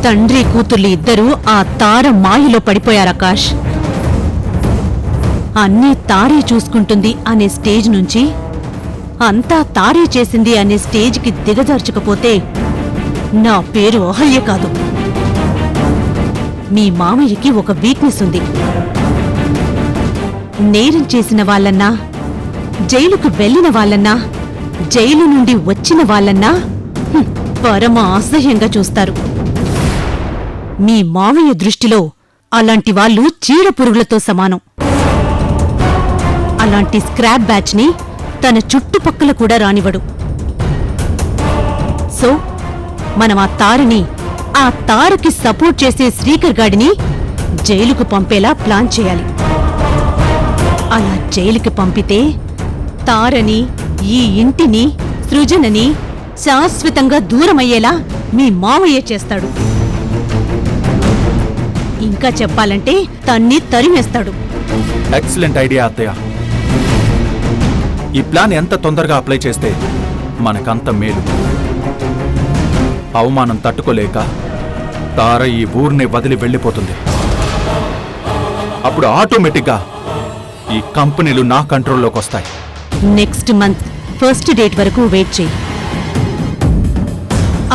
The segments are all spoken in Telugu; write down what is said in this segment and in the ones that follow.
తండ్రి కూతుర్లు ఇద్దరూ ఆ తార మాయలో పడిపోయారాకాష్. అన్నీ తారే చూసుకుంటుంది అనే స్టేజ్ నుంచి అంతా తారే చేసింది అనే స్టేజ్కి దిగజార్చకపోతే నా పేరు అహల్య కాదు. మీ మామయ్యకి ఒక వీక్నెస్ ఉంది. నేరం చేసిన వాళ్ళన్నా, జైలుకు వెళ్లిన వాళ్ళన్నా, జైలు నుండి వచ్చిన వాళ్ళన్నా పరమ అసహ్యంగా చూస్తారు. మీ మావయ్య దృష్టిలో అలాంటి వాళ్ళు చీడ పురుగులతో సమానం. అలాంటి స్క్రాప్ బ్యాచ్ని తన చుట్టుపక్కల కూడా రానివ్వడు. సో మనం ఆ తారకి సపోర్ట్ చేసే శ్రీకర్ గాడిని జైలుకు పంపేలా ప్లాన్ చేయాలి. అలా జైలుకి పంపితే తారని, ఈ ఇంటిని, సృజనని శాశ్వతంగా దూరమయ్యేలా మీ మావయ్య చేస్తాడు. ఇంకా చెప్పాలంటే తన్ని తరిమేస్తాడు. ఎక్సలెంట్ ఐడియా అత్తయ్య. ఈ ప్లాన్ ఎంత తొందరగా అప్లై చేస్తే మనకంత మేలు. అవమానం తట్టుకోలేక తార ఈ ఊరిని వదిలి వెళ్ళిపోతుంది. అప్పుడు ఆటోమేటిక్గా ఈ కంపెనీలు నా కంట్రోల్లోకి వస్తాయి. నెక్స్ట్ మంత్ ఫస్ట్ డేట్ వరకు వెయిట్ చేయి.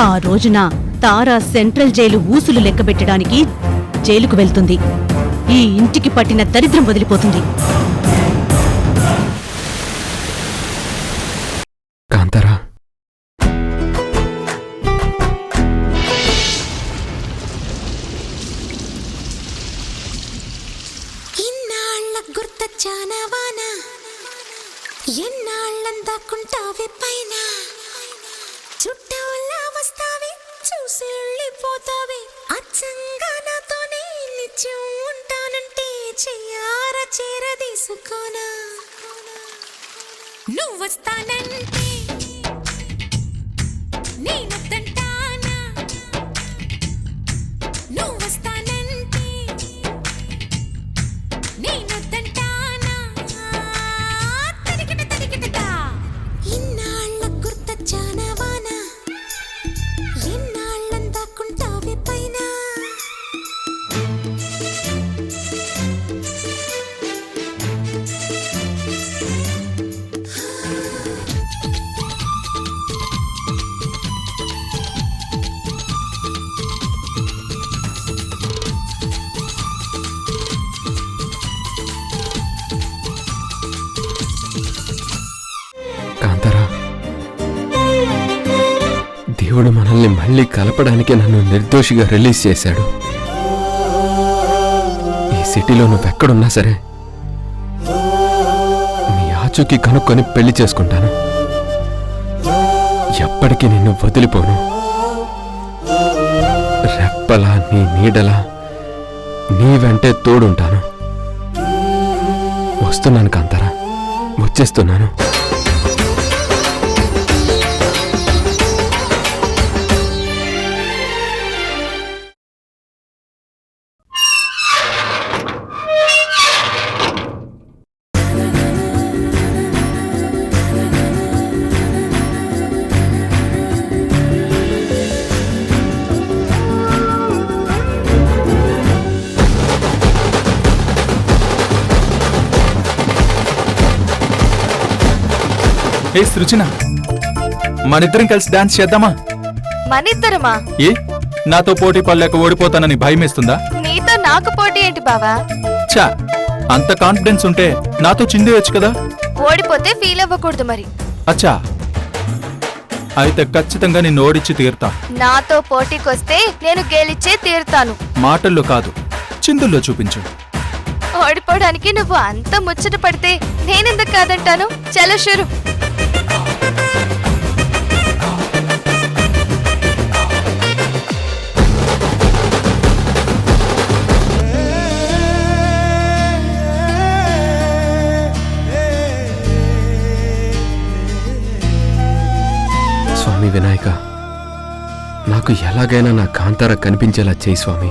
ఆ రోజున తారా సెంట్రల్ జైలు ఊసులు లెక్కబెట్టడానికి జైలుకు వెళ్తుంది. ఈ ఇంటికి పట్టిన దరిద్రం వదిలిపోతుంది. కాంతారా, ఇన్నాళ్ళ గుర్తొచ్చానవానా, ఎన్నాళ్ళందాకుంటావే పైన, చుట్టూలా వస్తావే, చూసి వెళ్ళిపోతావే, అచ్చంగా నాతోనే నిత్యం ఉంటానంటే చెయ్యారా చేరదీసుకోనా, నువ్వొస్తానంటే నేనొద్దంటానా, నువ్వొస్తానంటే నేనొద్దంటానా, తరిగిట తరిగిటగా ఇన్నాళ్ళ గుర్తొచ్చానవానా, ఎన్నాళ్ళందాకుంటావే పైన. కాంతారా, దేవుడు మనల్ని మళ్ళీ కలపడానికి నన్ను నిర్దోషిగా రిలీజ్ చేశాడు. ఈ సిటీలో నువ్వెక్కడున్నా సరే నీ ఆచూకీ కనుక్కొని పెళ్లి చేసుకుంటాను. ఎప్పటికీ నిన్ను వదిలిపోను. రెప్పలా నీ నీడలా నీ వెంటే తోడుంటాను. వస్తున్నాను కాంతారా, వచ్చేస్తున్నాను. ఏ సృజన, మనిద్దరం కలిసి డాన్స్ చేద్దామా? మనిద్దరమా? ఏ నాతో పోటీ పడలేక ఓడిపోతానని భయమేస్తుందా? నీతో నాకు పోటీ ఏంటి బావా? చా, అంత కాన్ఫిడెన్స్ ఉంటే నాతో చిందేయొచ్చు కదా. ఓడిపోతే ఫీల్ అవ్వకూడదు మరి. అచ్చా, అయితే ఖచ్చితంగా నిన్ను ఓడించి తీరుతా. నాతో పోటీకొస్తే నేను గెలిచే తీరుతాను. మాటల్లో కాదు, చిందుల్లో చూపించు. ఓడిపోవడానికి నువ్వు అంత ముచ్చట పడితే నేనెందుకు కాదంటాను? చలో షురు. స్వామి వినాయక, నాకు ఎలాగైనా నా కాంతార కనిపించేలా చేయి స్వామి.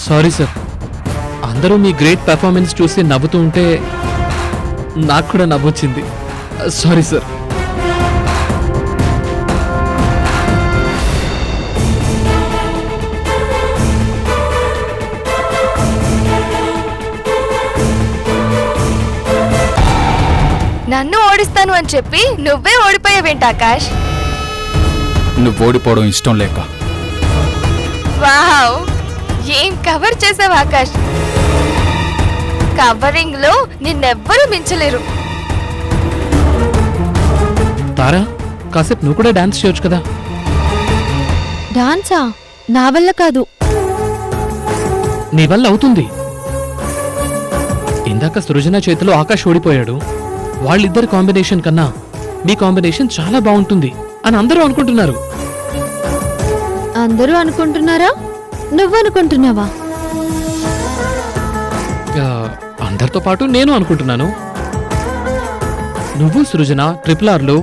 సారీ సార్, అందరూ మీ గ్రేట్ పెర్ఫార్మెన్స్ చూసి నవ్వుతూ ఉంటే నాకు కూడా నవ్వొచ్చింది. Sorry sir. నన్ను ఓడిస్తాను అని చెప్పి నువ్వే ఓడిపోయావేంటి ఆకాష్? నువ్వు ఓడిపోవడం ఇష్టం లేక. వావ్, ఏం కవర్ చేసావు ఆకాష్. కవరింగ్ లో నిన్నెవ్వరూ మించలేరు. తారా, కాసేపు నువ్వు కూడా డాన్స్ చేయొచ్చు కదా. డాన్సా? నా వల్ల కాదు. నీ వల్ల అవుతుంది. ఇందాక సృజన చేతిలో ఆకాష్ ఓడిపోయాడు. వాళ్ళిద్దరి కాంబినేషన్ కన్నా మీ కాంబినేషన్ చాలా బాగుంటుంది అని అందరూ అనుకుంటున్నారు. అందరూ అనుకుంటున్నారా? నువ్వు అనుకుంటున్నావా? అందరితో పాటు నేను అనుకుంటున్నాను. నువ్వు సృజన RRR లో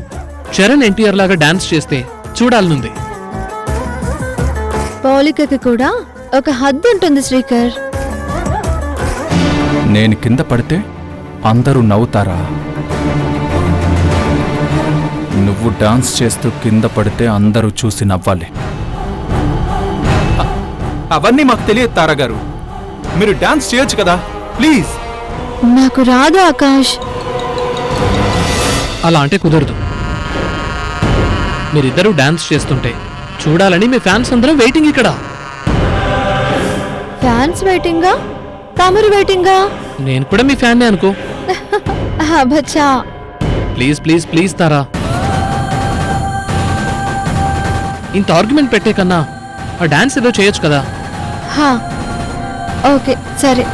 చరణ్ NTR లాగా డాన్స్ చేస్తే చూడాలనుంది. పోలికకి కూడా ఒక హద్దు ఉంటుంది శ్రీకర్. నేను కింద పడితే అందరూ నవ్వుతారా? నువ్వు డాన్స్ చేస్తూ కింద పడితే అందరూ చూసి నవ్వాలి. అవన్నీ మాకు తెలియదు తారా గారు. మీరు డాన్స్ చేయొచ్చు కదా, ప్లీజ్. నాకు రాదు ఆకాష్. అలా అంటే కుదరదు. మీరిద్దరూ డాన్స్ చేస్తుంటే చూడాలని మీ ఫ్యాన్స్ అందరం వెయిటింగ్ ఇక్కడ. ఫ్యాన్స్ వెయిటింగా? తమరు వెయిటింగా? నేను కూడా మీ ఫ్యాన్నే అనుకో. అబ్బచ్చా. ప్లీజ్ ప్లీజ్ ప్లీజ్ తారా, ఇంత ఆర్గ్యుమెంట్ పెట్టే కన్నా ఆ డాన్స్ ఏదో చేయొచ్చు కదా. హా, ఓకే సరే.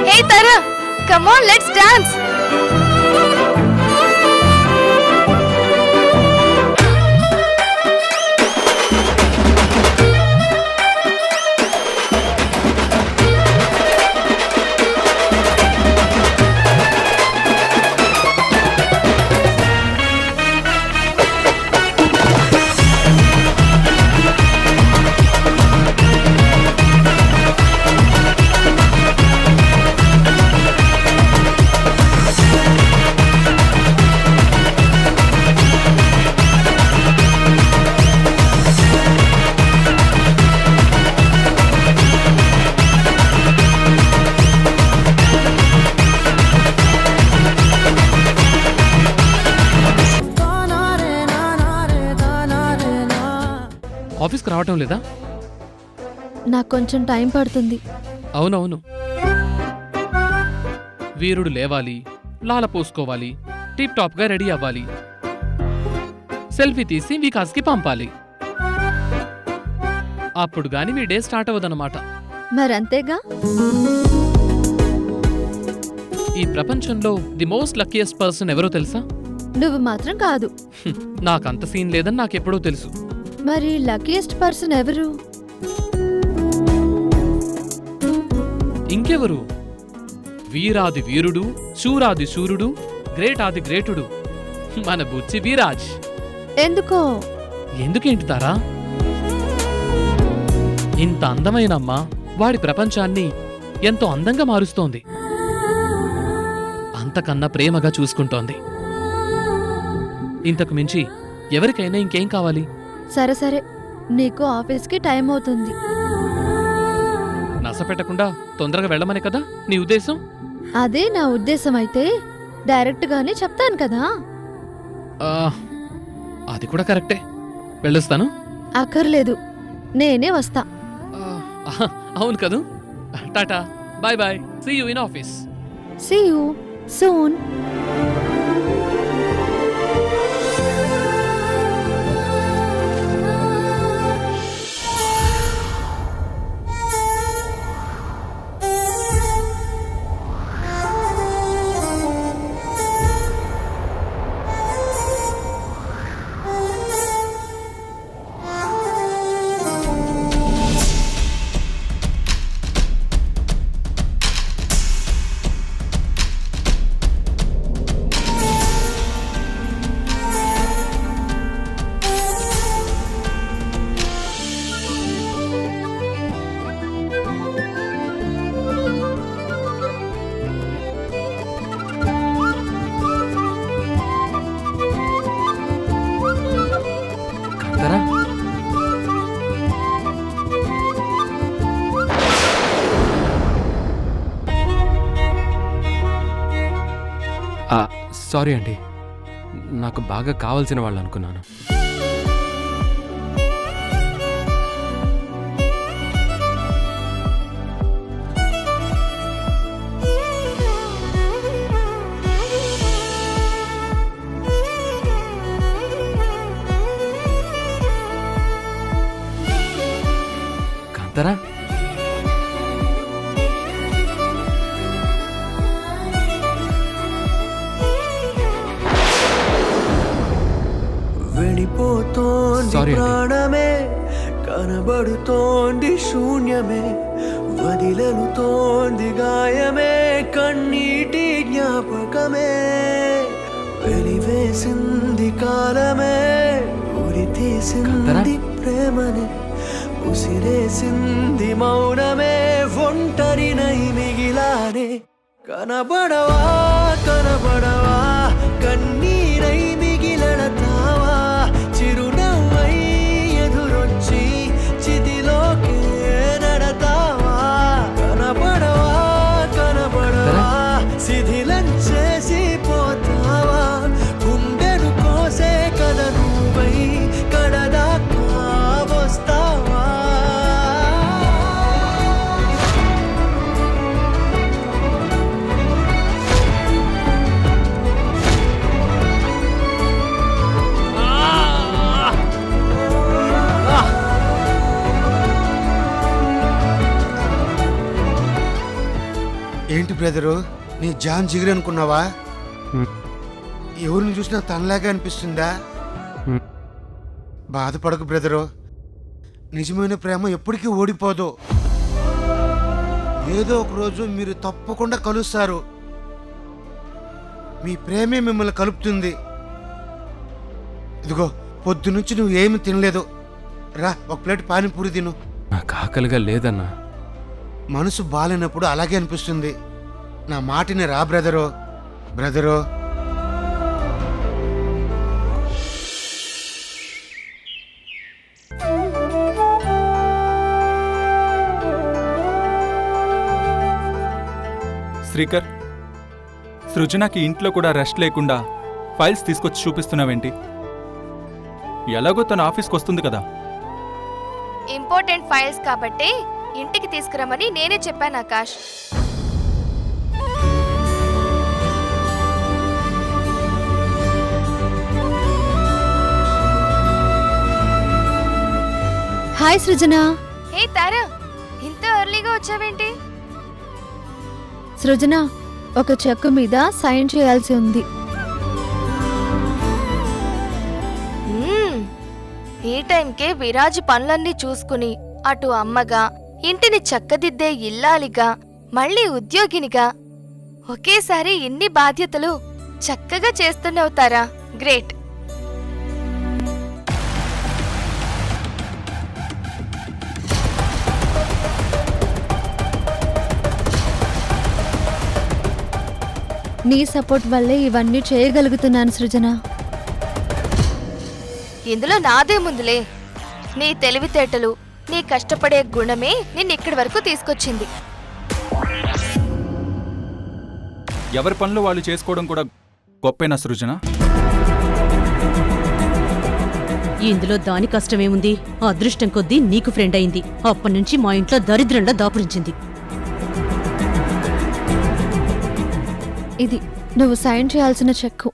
హే తారా, కమ్ ఆన్, లెట్స్ డాన్స్. ఆఫీస్కి రావటం లేదా? నాకు కొంచెం టైం పడుతుంది. అవునవును, వీరుడు లేవాలి, లాల పోసుకోవాలి, టిప్ టాప్ గా రెడీ అవ్వాలి, సెల్ఫీ తీసి వికాస్కి పంపాలి. అప్పుడు గాని మీ డే స్టార్ట్ అవ్వదన్నమాట. మరంతేగా. ఈ ప్రపంచంలో ది మోస్ట్ లక్కీయెస్ట్ పర్సన్ ఎవరో తెలుసా? నువ్వు మాత్రం కాదు. నాకంత సీన్ లేదని నాకెప్పుడో తెలుసు. మరి లక్కీయెస్ట్ పర్సన్ ఎవరు? ఇంకెవరు? వీరాది వీరుడు, శూరాది శూరుడు, గ్రేట్ ఆది గ్రేటుడు, మన బుచ్చి వీరాజ్. ఎందుకో? ఎందుకేంటి తారా? ఇంత అందమైన అమ్మ వాడి ప్రపంచాన్ని ఎంతో అందంగా మారుస్తోంది. అంతకన్నా ప్రేమగా చూసుకుంటోంది. ఇంతకు మించి ఎవరికైనా ఇంకేం కావాలి? సరే సరే, నీకు ఆఫీస్కి టైం అవుతుంది. నసపెట్టకుండా తొందరగా వెళ్ళమనే కదా నీ ఉద్దేశం? అదే నా ఉద్దేశం అయితే డైరెక్ట్ గానే చెప్తాను కదా. ఆ, అది కూడా కరెక్టే. వెళ్ళొస్తాను. అక్కర్లేదు, నేనే వస్తా. అవును కదూ. Tata, bye bye, see you in office. See you soon. Sorry అండి, నాకు బాగా కావాల్సిన వాళ్ళు అనుకున్నాను. కాంతారా, వెళ్ళిపోతోంది Sorry అండి. ప్రాణమే, కనబడుతోంది శూన్యమే, వదిలనుతోంది గాయమే, కన్నీటి జ్ఞాపకమే, వెలివేసింది కాలమే, ఉరి తీసింది ప్రేమనే, ఉసిరేసింది మౌనమే, ఒంటరినై మిగిలానే. కనబడవా కనబడవా, కన్నీరై మిగిలడతావా, చిరునవ్వై ఎదురొచ్చి చితిలోకే నడతావా. కనబడవా కనబడవా, శిథిలం చేసి పోతావా, గుండెను కోసే కథ నువ్వై కడదాకా వస్తావా. ఏంటి బ్రదరు, నీ జాన్ జిగిరి అనుకున్నావా? ఎవరిని చూసినా తనలాగా అనిపిస్తుందా? బాధపడకు బ్రదరు, నిజమైన ప్రేమ ఎప్పటికీ ఓడిపోదు. ఏదో ఒక రోజు మీరు తప్పకుండా కలుస్తారు. మీ ప్రేమే మిమ్మల్ని కలుపుతుంది. ఇదిగో, పొద్దునుంచి నువ్వు ఏమి తినలేదు, రా ఒక ప్లేట్ పానీపూరి తిను. నాకు ఆకలిగా లేదన్నా. మనసు బాలేనప్పుడు అలాగే అనిపిస్తుంది. నా మాటిని రా బ్రదరు. బ్రదరు, శ్రీకర్, సృజనకి ఇంట్లో కూడా రెస్ట్ లేకుండా ఫైల్స్ తీసుకొచ్చి చూపిస్తున్నావేంటి? ఎలాగో తన ఆఫీస్కి వస్తుంది కదా. ఇంపార్టెంట్ ఫైల్స్ కాబట్టి ఇంటికి తీసుకురమ్మని నేనే చెప్పాను ఆకాష్. హాయ్ సృజన. హే తారా, ఇంత ఎర్లీగా వచ్చావేంటి? సృజన, ఒక చెక్కు మీద సైన్ చేయాల్సి ఉంది. ఈ టైంకే విరాజ్ పనులన్నీ చూసుకుని అటు అమ్మగా, ఇంటిని చక్కదిద్దే ఇల్లాలిగా, మళ్ళీ ఉద్యోగినిగా ఒకేసారి ఇన్ని బాధ్యతలు చక్కగా చేస్తున్నావుతారా. గ్రేట్. నీ సపోర్ట్ వల్లే ఇవన్నీ చేయగలుగుతున్నాను సృజన. ఇందులో నాదేముందులే, నీ తెలివితేటలు, నీ కష్టపడే గుణమే నిన్నిక్కడి వరకు తీసుకొచ్చింది. ఎవరి పనులు వాళ్ళు చేసుకోవడం కూడా గొప్పేనా సృజన? ఇందులో దాని కష్టమేముంది? అదృష్టం కొద్దీ నీకు ఫ్రెండ్ అయింది. అప్పటినుంచి మా ఇంట్లో దరిద్రంలో దాపురించింది. ఇది నువ్వు సైన్ చేయాల్సిన చెక్కు.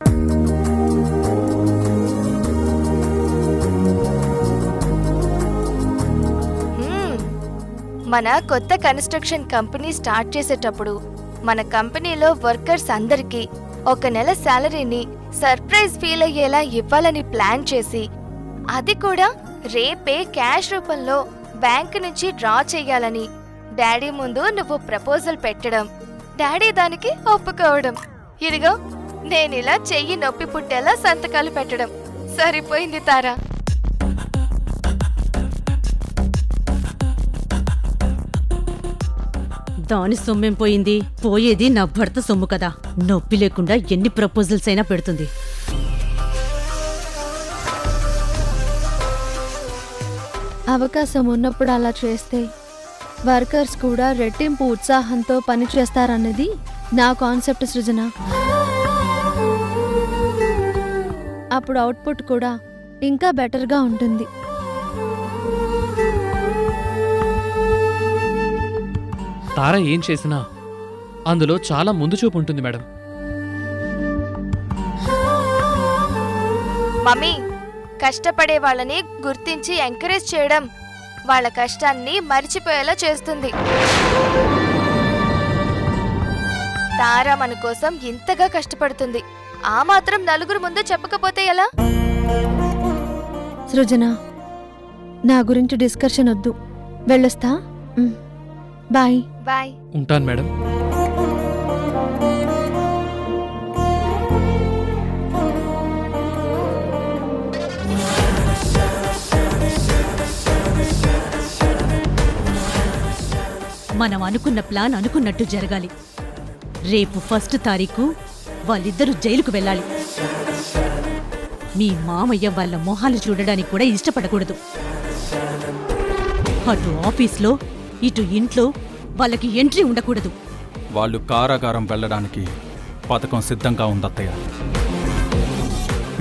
మన కొత్త కన్స్ట్రక్షన్ కంపెనీ స్టార్ట్ చేసేటప్పుడు మన కంపెనీలో వర్కర్స్ అందరికీ 1 నెల శాలరీని సర్ప్రైజ్ ఫీల్ అయ్యేలా ఇవ్వాలని ప్లాన్ చేసి, అది కూడా రేపే క్యాష్ రూపంలో బ్యాంకు నుంచి డ్రా చెయ్యాలని డాడీ ముందు నువ్వు ప్రపోజల్ పెట్టడం, డాడీ దానికి ఒప్పుకోవడం, ఇదిగో నేనిలా చెయ్యి నొప్పి పుట్టేలా సంతకాలు పెట్టడం. సరిపోయింది తారా. దాని సొమ్మేం పోయింది? పోయేది నా భర్త సొమ్ము కదా. నొప్పి లేకుండా ఎన్ని ప్రపోజల్స్ అయినా పెడుతుంది. అవకాశం ఉన్నప్పుడు అలా చేస్తే వర్కర్స్ కూడా రెట్టింపు ఉత్సాహంతో పని చేస్తారన్నది నా కాన్సెప్ట్ సృజన. అప్పుడు అవుట్పుట్ కూడా ఇంకా బెటర్గా ఉంటుంది. తార ఏం చేసినా అందులో చాలా ముందు చూపు ఉంటుంది మేడం. మమ్మీ, కష్టపడే వాళ్ళని గుర్తించి ఎంకరేజ్ చేయడం వాళ్ళ కష్టాన్ని మరిచిపోయేలా చేస్తుంది. తార మన కోసం ఇంతగా కష్టపడుతుంది, ఆ మాత్రం నలుగురు ముందు చెప్పకపోతే ఎలా? సృజన, నా గురించి డిస్కషన్ వద్దు, వెళ్ళొస్తా. బాయ్. బాయ్. ఉంటాను మేడం. మనం అనుకున్న ప్లాన్ అనుకున్నట్టు జరగాలి. రేపు 1 తారీఖు వాళ్ళిద్దరూ జైలుకు వెళ్ళాలి. మీ మామయ్య వాళ్ళ మొహాలు చూడడానికి కూడా ఇష్టపడకూడదు. అటు ఆఫీస్లో ఇటు ఇంట్లో వాళ్ళకి ఎంట్రీ ఉండకూడదు. వాళ్ళు కారాగారం వెళ్ళడానికి పథకం సిద్ధంగా ఉందత్తయ్య.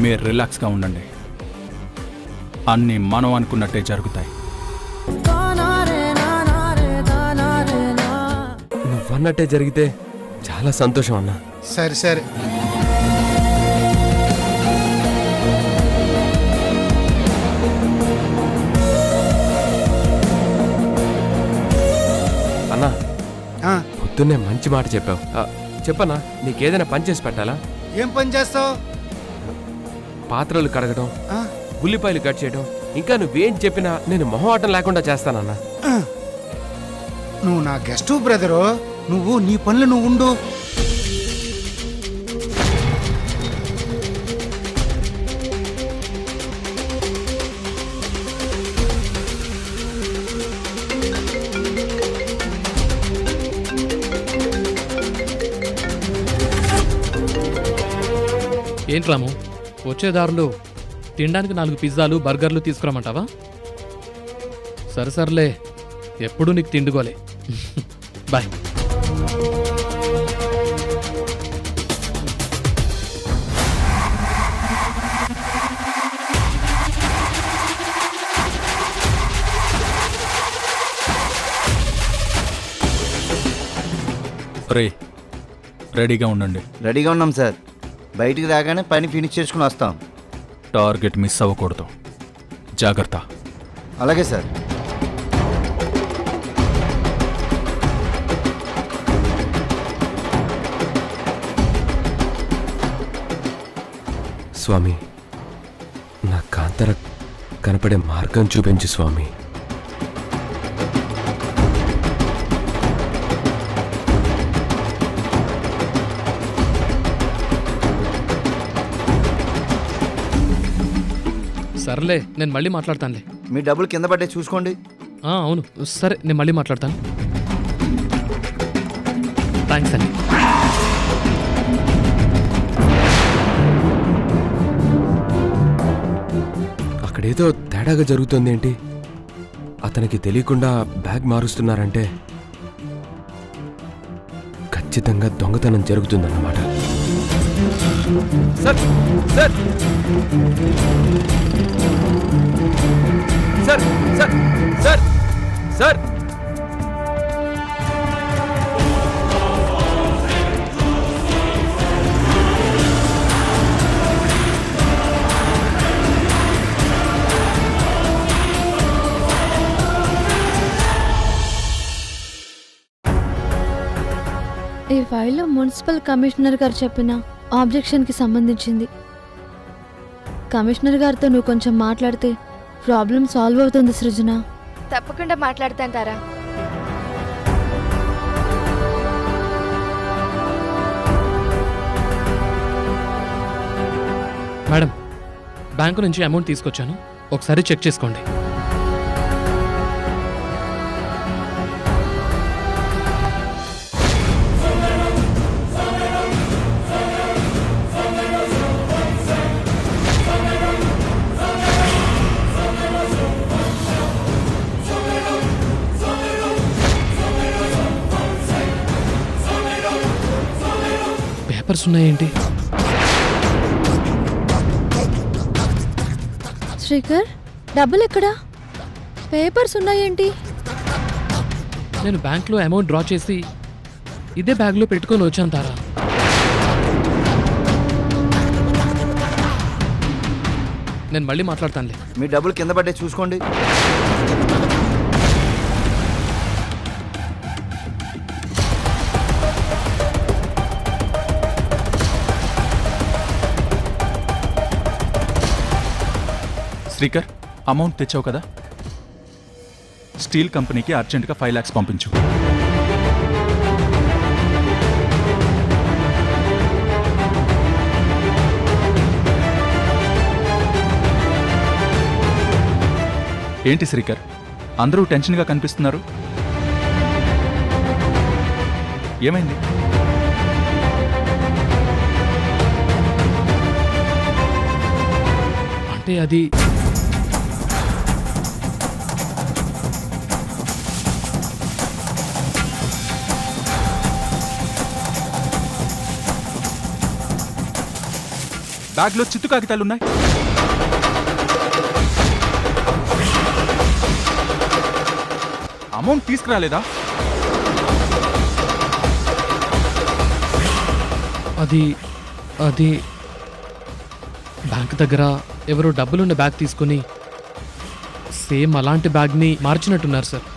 మీరు రిలాక్స్గా ఉండండి, అన్నీ మనం అనుకున్నట్టే జరుగుతాయి. నువ్వన్నట్టే జరిగితే చాలా సంతోషం అన్నా. సరే సరే. అన్నా, ఆ, పొద్దున్నే మంచి మాట చెప్పావు. చెప్పన్నా, నీకేదైనా పని చేసి పెట్టాలా? ఏం పని చేస్తావు? పాత్రలు కడగడం, ఉల్లిపాయలు కట్ చేయడం, ఇంకా నువ్వేం చెప్పినా నేను మొహమాటం లేకుండా చేస్తానన్నా. నువ్వు నా గెస్టు బ్రదరు, నువ్వు నీ పనులు నువ్వు ఉండు. ఏంటి రాము, వచ్చే దారిలో తినడానికి 4 పిజ్జాలు బర్గర్లు తీసుకురామంటావా? సరేలే, ఎప్పుడూ నీకు తిండుకోలే. బాయ్. రే, రెడీగా ఉండండి. రెడీగా ఉన్నాం సార్. బయటికి రాగానే పని ఫినిష్ చేసుకుని వస్తాం. టార్గెట్ మిస్ అవ్వకూడదు, జాగ్రత్త. అలాగే సార్. స్వామి, నా కాంతర కనపడే మార్గం చూపించు స్వామి. సర్లే, నేను మళ్ళీ మాట్లాడతానులే. మీ డబ్బులు కింద పడ్డే చూసుకోండి. అవును, సరే, నేను మళ్ళీ మాట్లాడతాను. థ్యాంక్స్ అండి. అక్కడేదో తేడాగా జరుగుతుంది ఏంటి? అతనికి తెలియకుండా బ్యాగ్ మారుస్తున్నారంటే ఖచ్చితంగా దొంగతనం జరుగుతుందన్నమాట. Sir sir sir sir sir sir ఈ ఫైల్లో మున్సిపల్ కమిషనర్ గారు చెప్పిన ఆబ్జెక్షన్కి సంబంధించింది. కమిషనర్ గారితో నువ్వు కొంచెం మాట్లాడితే ప్రాబ్లం సాల్వ్ అవుతుంది సృజన. తప్పకుండా మాట్లాడతాను తారా. మేడం, బ్యాంకు నుంచి అమౌంట్ తీసుకొచ్చాను, ఒకసారి చెక్ చేసుకోండి. పేపర్స్ ఉన్నాయేంటి? శ్రీకర్ డబ్బులు ఎక్కడా? పేపర్స్ ఉన్నాయేంటి? నేను బ్యాంక్లో అమౌంట్ డ్రా చేసి ఇదే బ్యాగ్లో పెట్టుకొని వచ్చాను తారా. నేను మళ్ళీ మాట్లాడతానులే. మీ డబ్బులు కింద పడ్డే చూసుకోండి. శ్రీకర్, అమౌంట్ తెచ్చావు కదా, స్టీల్ కంపెనీకి అర్జెంటుగా 5 lakhs పంపించు. ఏంటి శ్రీకర్, అందరూ టెన్షన్గా కనిపిస్తున్నారు, ఏమైంది? అంటే అది బ్యాగ్లో చిత్తు కాగితాలున్నాయి. అమౌంట్ తీసుకురాలేదా? అది అది బ్యాంక్ దగ్గర ఎవరో డబ్బులున్న బ్యాగ్ తీసుకుని సేమ్ అలాంటి బ్యాగ్ని మార్చినట్టున్నారు సార్.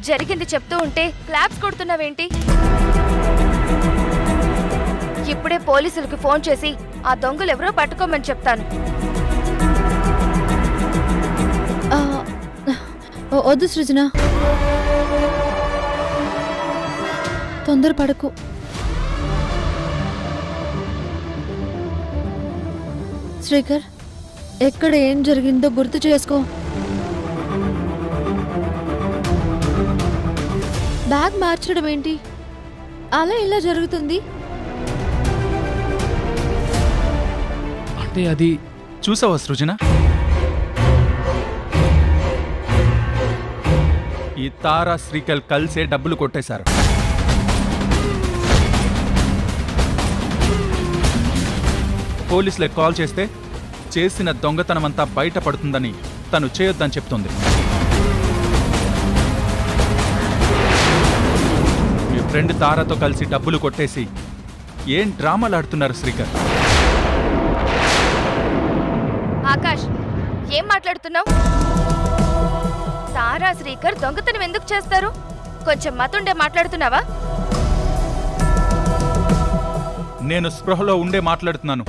జరిగింది చెప్తూ ఉంటే క్లాప్స్ కొడుతున్నావేంటి? ఇప్పుడే పోలీసులకు ఫోన్ చేసి ఆ దొంగలు ఎవరో పట్టుకోమని చెప్తాను. వద్దు సృజన, తొందరపడకు. శ్రీకర్, ఎక్కడ ఏం జరిగిందో గుర్తు చేసుకో. బ్యాగ్ మార్చడం ఏంటి? అలా ఇలా జరుగుతుంది. అంటే అది చూసావా సృజన, ఈ తారా శ్రీకర్ కలిసే డబ్బులు కొట్టేశారు. పోలీసులకు కాల్ చేస్తే చేసిన దొంగతనమంతా బయటపడుతుందని తను చేయొద్దని చెప్తుంది. మీ ఫ్రెండ్ తారాతో కలిసి డబ్బులు కొట్టేసి ఏం డ్రామాలు ఆడుతున్నారు శ్రీకర్? ఆకాష్, ఏం మాట్లాడుతున్నావు? తారా శ్రీకర్ దొంగతనం ఎందుకు చేస్తారు? కొంచెం మతుండే మాట్లాడుతున్నావా? నేను స్పృహలో ఉండే మాట్లాడుతున్నాను.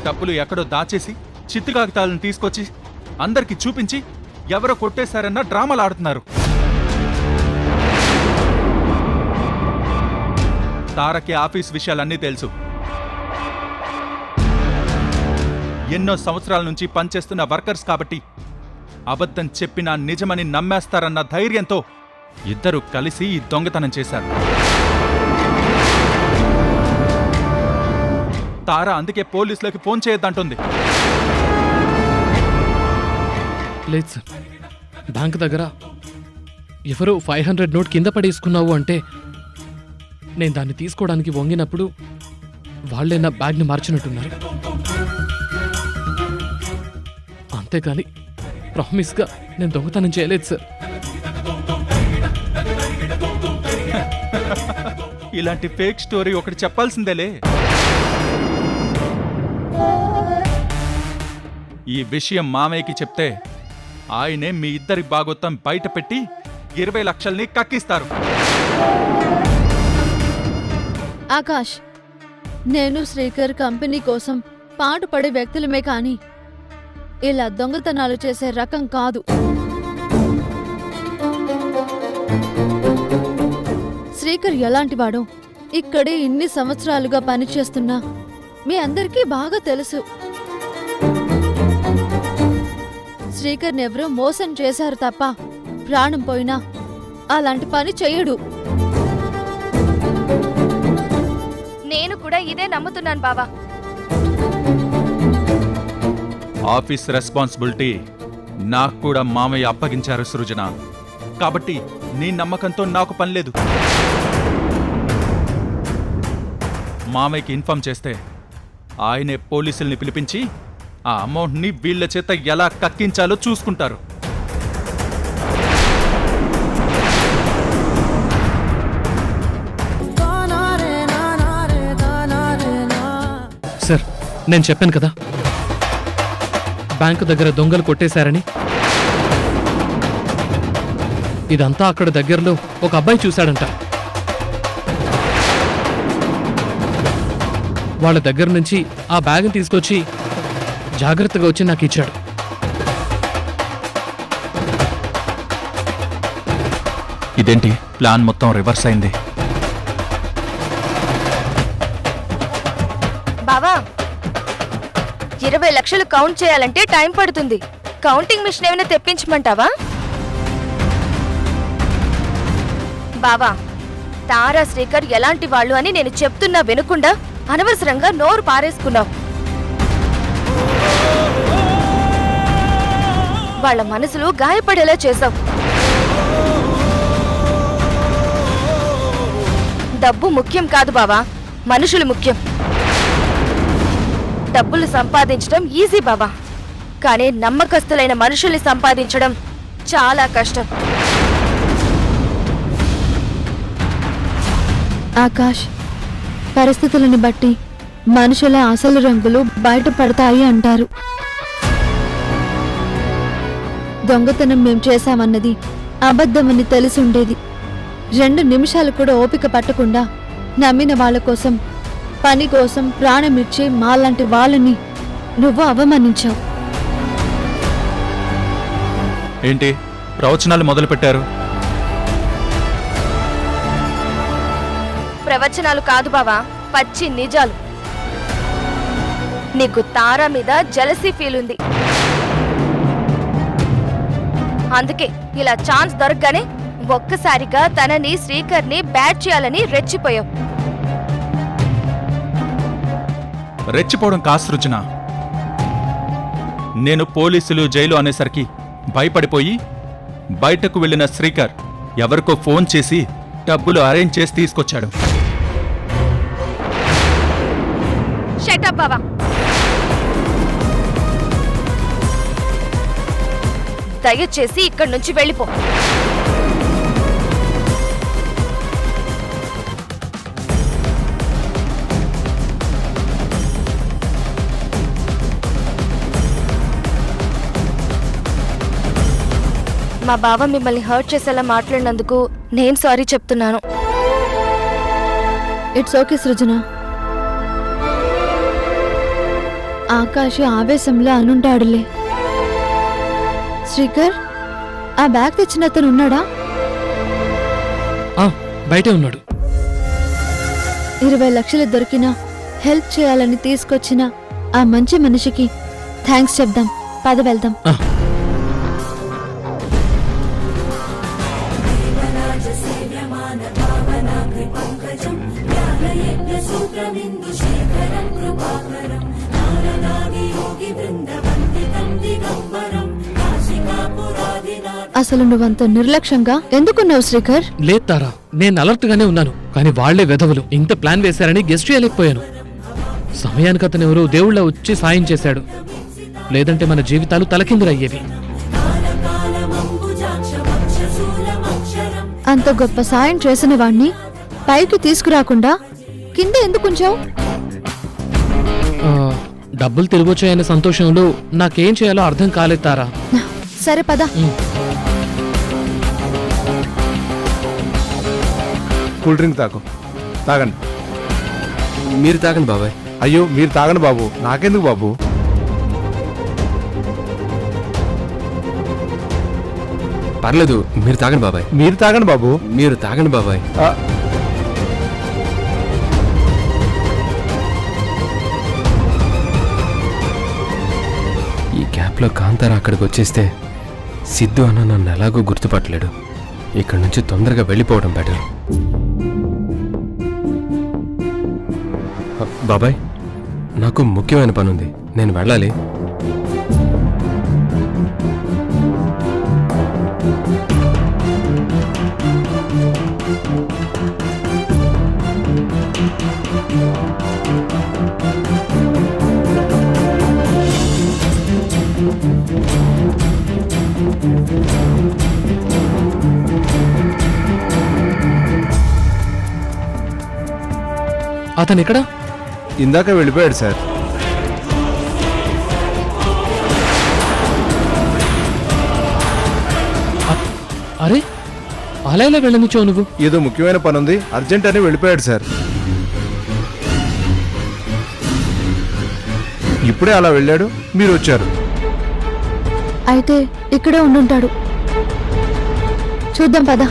డబ్బులు ఎక్కడో దాచేసి చిత్తు కాగితాలను తీసుకొచ్చి అందరికి చూపించి ఎవరో కొట్టేశారన్న డ్రామాలు ఆడుతున్నారు. తారకి ఆఫీస్ విషయాలన్నీ తెలుసు. ఎన్నో సంవత్సరాల నుంచి పనిచేస్తున్న వర్కర్స్ కాబట్టి అబద్ధం చెప్పినా నిజమని నమ్మేస్తారన్న ధైర్యంతో ఇద్దరు కలిసి ఈ దొంగతనం చేశారు. తారా అందుకే పోలీసులకి ఫోన్ చేయొద్దంటుంది. లేదు సార్, బ్యాంక్ దగ్గర ఎవరో 500 నోట్ కింద పడేసుకున్నావు అంటే నేను దాన్ని తీసుకోవడానికి వంగినప్పుడు వాళ్ళే నా బ్యాగ్ని మార్చినట్టున్నారు. అంతేకాని ప్రామిస్గా నేను దొంగతనం చేయలేదు సార్. ఇలాంటి ఫేక్ స్టోరీ ఒకటి చెప్పాల్సిందేలే. ఈ విషయం మామయ్యకి చెప్తే ఆయనే మీ ఇద్దరి భాగోత్తం బయట పెట్టి 20 లక్షల్ని కక్కిస్తారు. ఆకాష్, నేను శ్రీకర్ కంపెనీ కోసం పాటుపడే వ్యక్తులమే కానీ ఇలా దొంగతనాలు చేసే రకం కాదు. శ్రీకర్ ఎలాంటివాడో ఇక్కడే ఇన్ని సంవత్సరాలుగా పనిచేస్తున్నా మీ అందరికీ బాగా తెలుసు. శ్రీకర్ని ఎవరో మోసం చేశారు తప్ప ప్రాణం పోయినా అలాంటి పని చెయ్యడు. నేను కూడా ఇదే నమ్ముతున్నాను బావా. ఆఫీస్ రెస్పాన్సిబిలిటీ నాకు కూడా మామయ్య అప్పగించారు సృజన. కాబట్టి నీ నమ్మకంతో నాకు పనిలేదు. మామయ్యకి ఇన్ఫార్మ్ చేస్తే ఆయనే పోలీసుల్ని పిలిపించి ఆ అమౌంట్ని వీళ్ళ చేత ఎలా కక్కించాలో చూసుకుంటారు. సార్, నేను చెప్పాను కదా బ్యాంకు దగ్గర దొంగలు కొట్టేశారని. ఇదంతా అక్కడ దగ్గరలో ఒక అబ్బాయి చూశాడంట. వాళ్ళ దగ్గర నుంచి ఆ బ్యాగ్ని తీసుకొచ్చి జాగ్రత్తగా వచ్చి నాకు ఇచ్చాడు. ఇదేంటి ప్లాన్ మొత్తం రివర్స్ అయింది? బావా, 20 లక్షలు కౌంట్ చేయాలంటే టైం పడుతుంది. కౌంటింగ్ మిషన్ ఏమైనా తెప్పించమంటావా? బావా, తారా శ్రీకర్ ఎలాంటి వాళ్ళు అని నేను చెప్తున్నా వినకుండా అనవసరంగా నోరు పారేసుకున్నావు. వాళ్ళ మనసులు గాయపడేలా చేశావు. డబ్బు ముఖ్యం కాదు బావా, మనుషులు ముఖ్యం. డబ్బులు సంపాదించడం ఈజీ బావా, కానీ నమ్మకస్తులైన మనుషుల్ని సంపాదించడం చాలా కష్టం. ఆకాష్, పరిస్థితులను బట్టి మనుషుల అసలు రంగులు బయటపడతాయి అంటారు. దొంగతనం మేం చేశామన్నది అబద్ధమని తెలిసి ఉండేది. 2 నిమిషాలు కూడా ఓపిక పట్టకుండా నమ్మిన వాళ్ళ కోసం, పని కోసం ప్రాణమిచ్చే మాలాంటి వాళ్ళని నువ్వు అవమానించావు. ఏంటి ప్రవచనాలు మొదలు పెట్టారు? ప్రవచనాలు కాదు బావా, పచ్చి నిజాలు. నీకు తారా మీద జెలసీ ఫీల్ ఉంది. అందుకే ఇలా ఛాన్స్ దొరకగానే ఒక్కసారిగా తనని శ్రీకర్ని బ్యాట్ చేయాలని రెచ్చిపోయావు. రెచ్చిపోవడం కాదు సృజన. నేను పోలీసులు జైలు అనేసరికి భయపడిపోయి బయటకు వెళ్ళిన శ్రీకర్ ఎవరికో ఫోన్ చేసి డబ్బులు అరేంజ్ చేసి తీసుకొచ్చాడు. షట్ అప్ బావా. దయచేసి ఇక్కడి నుంచి వెళ్ళిపో. మా బావ మిమ్మల్ని హర్ట్ చేసేలా మాట్లాడినందుకు నేను సారీ చెప్తున్నాను. ఇట్స్ ఓకే సృజన. ఆకాశ్ ఆవేశంలో అనుంటాడులే. శ్రీకర్, ఆ బ్యాగ్ తెచ్చిన అతను ఉన్నాడా? బయటే ఉన్నాడు. 20 లక్షలు దొరికినా హెల్ప్ చేయాలని తీసుకొచ్చిన ఆ మంచి మనిషికి థ్యాంక్స్ చెప్దాం. పద వెళ్దాం. అసలు నువ్వంత నిర్లక్ష్యంగా ఎందుకున్నావు శ్రీకర్? లేదు తారా, నేను అలర్ట్ గానే ఉన్నాను. కానీ వాళ్లే వెధవులు ఇంత ప్లాన్ వేశారని గెస్ట్ చేయలేకపోయాను. సమయానికి అతను ఎవరో దేవుళ్ళ వచ్చి సాయం చేశాడు. లేదంటే మన జీవితాలు తలకిందులయ్యేవి. అంత గొప్ప సాయం చేసిన వాణ్ణి పైకి తీసుకురాకుండా కింద ఎందుకుంచావు? డబ్బులు తిరిగొచ్చాయన్న సంతోషంలో నాకేం చేయాలో అర్థం కాలేదు తారా. సరే పద. కూల్ డ్రింక్ తాగండి. మీరు తాగండి బాబాయ్. అయ్యో మీరు తాగండి బాబు, నాకెందుకు బాబు? పర్లేదు, మీరు తాగండి బాబాయ్. మీరు తాగండి బాబు. మీరు తాగండి బాబాయ్. ఈ గ్యాప్లో కాంతారా అక్కడికి వచ్చేస్తే సిద్ధు అన్న నన్ను ఎలాగో గుర్తుపట్టలేడు. ఇక్కడి నుంచి తొందరగా వెళ్ళిపోవడం బెటర్. బాబాయ్, నాకు ముఖ్యమైన పని ఉంది, నేను వెళ్ళాలి. అతను ఎక్కడ? ఇందాక వెళ్ళిపోయాడు సార్. అరే అలా ఎలా వెళ్ళనిచ్చావు నువ్వు? ఏదో ముఖ్యమైన పని ఉంది, అర్జెంట్ అని వెళ్ళిపోయాడు సార్. ఇప్పుడే అలా వెళ్ళాడు, మీరు వచ్చారు. అయితే ఇక్కడే ఉండుంటాడు. చూద్దాం పద.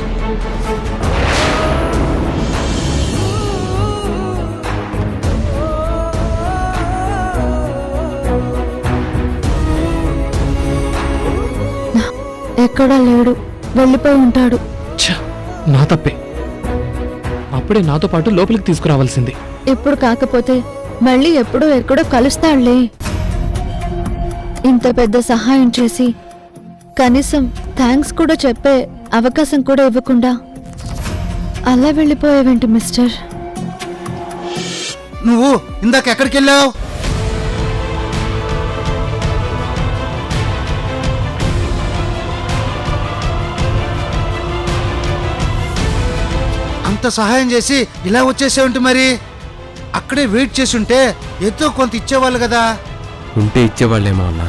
ఎక్కడా లేడు, వెళ్ళిపోయి ఉంటాడు. ఛ, నా తప్పే. అప్పుడే నాతో పాటు లోపలికి తీసుకురావాల్సింది. ఇప్పుడు కాకపోతే మళ్ళీ ఎప్పుడో ఎక్కడో కలుస్తాడులే. ఇంత పెద్ద సహాయం చేసి కనీసం థ్యాంక్స్ కూడా చెప్పే అవకాశం కూడా ఇవ్వకుండా అలా వెళ్ళిపోయావేంటి మిస్టర్? నువ్వు ఇందాక ఎక్కడికి వెళ్ళావు? అంత సహాయం చేసి ఇలా వచ్చేసేవంటి మరి? అక్కడే వెయిట్ చేసి ఉంటే ఎంతో కొంత ఇచ్చేవాళ్ళు కదా. ఉంటే ఇచ్చేవాళ్ళేమో అన్నా,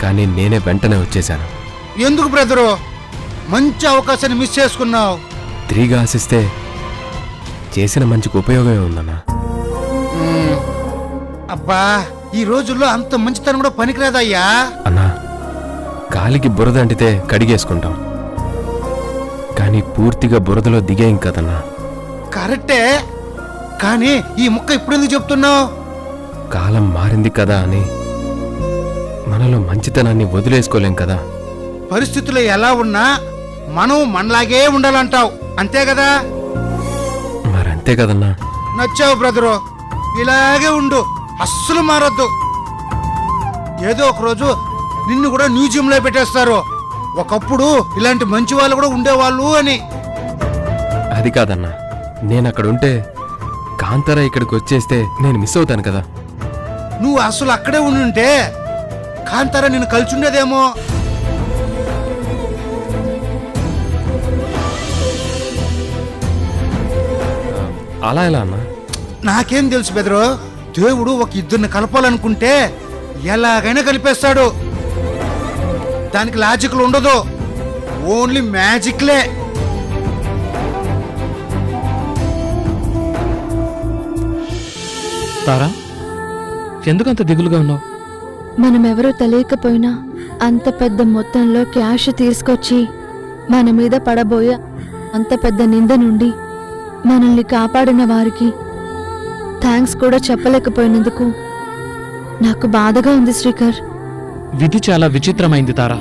కానీ నేనే వెంటనే వచ్చేశాను. ఎందుకు బ్రదరు? మంచి అవకాశాన్ని మిస్ చేసుకున్నావు. తిరిగి ఆశిస్తే చేసిన మంచికి ఉపయోగమే ఉందన్నా. అబ్బా, ఈ రోజుల్లో అంత మంచితనం కూడా పనికిరాదయ్యా. అన్నా, కాలికి బురద అంటితే కడిగేసుకుంటాం, కానీ పూర్తిగా బురదలో దిగేం కదన్నా. కరెక్టే, కానీ ఈ ముక్క ఇప్పుడు ఎందుకు చెప్తున్నావు? కాలం మారింది కదా అని మనలో మంచితనాన్ని వదిలేసుకోలేం కదా. పరిస్థితులు ఎలా ఉన్నా మనం మనలాగే ఉండాలంటావు, అంతే కదా? మరంతే కదన్నా. నచ్చావు బ్రదరు, ఇలాగే ఉండు, అస్సలు మారొద్దు. ఏదో ఒక రోజు నిన్ను కూడా మ్యూజియంలో పెట్టేస్తారు. ఒకప్పుడు ఇలాంటి మంచి వాళ్ళు కూడా ఉండేవాళ్ళు అని. అది కాదన్నా, నేను అక్కడ ఉంటే కాంతారా ఇక్కడికి వచ్చేస్తే నేను మిస్ అవుతాను కదా. నువ్వు అసలు అక్కడే ఉండుంటే కాంతారా నిన్ను కలిసి ఉండేదేమో. అలా ఎలా అన్నా? నాకేం తెలుసు బెదరు, దేవుడు ఒక ఇద్దరిని కలపాలనుకుంటే ఎలాగైనా కలిపేస్తాడు. దానికి లాజిక్లు ఉండదు, ఓన్లీ మ్యాజిక్లే. తారా, ఎందుకంత దిగులుగా ఉన్నావు? మనమెవరో తెలియకపోయినా అంత పెద్ద మొత్తంలో క్యాష్ తీసుకొచ్చి మన మీద పడబోయే అంత పెద్ద నింద నుండి మనల్ని కాపాడిన వారికి థ్యాంక్స్ కూడా చెప్పలేకపోయినందుకు నాకు బాధగా ఉంది శ్రీకర్. విధి చాలా విచిత్రమైంది తారా.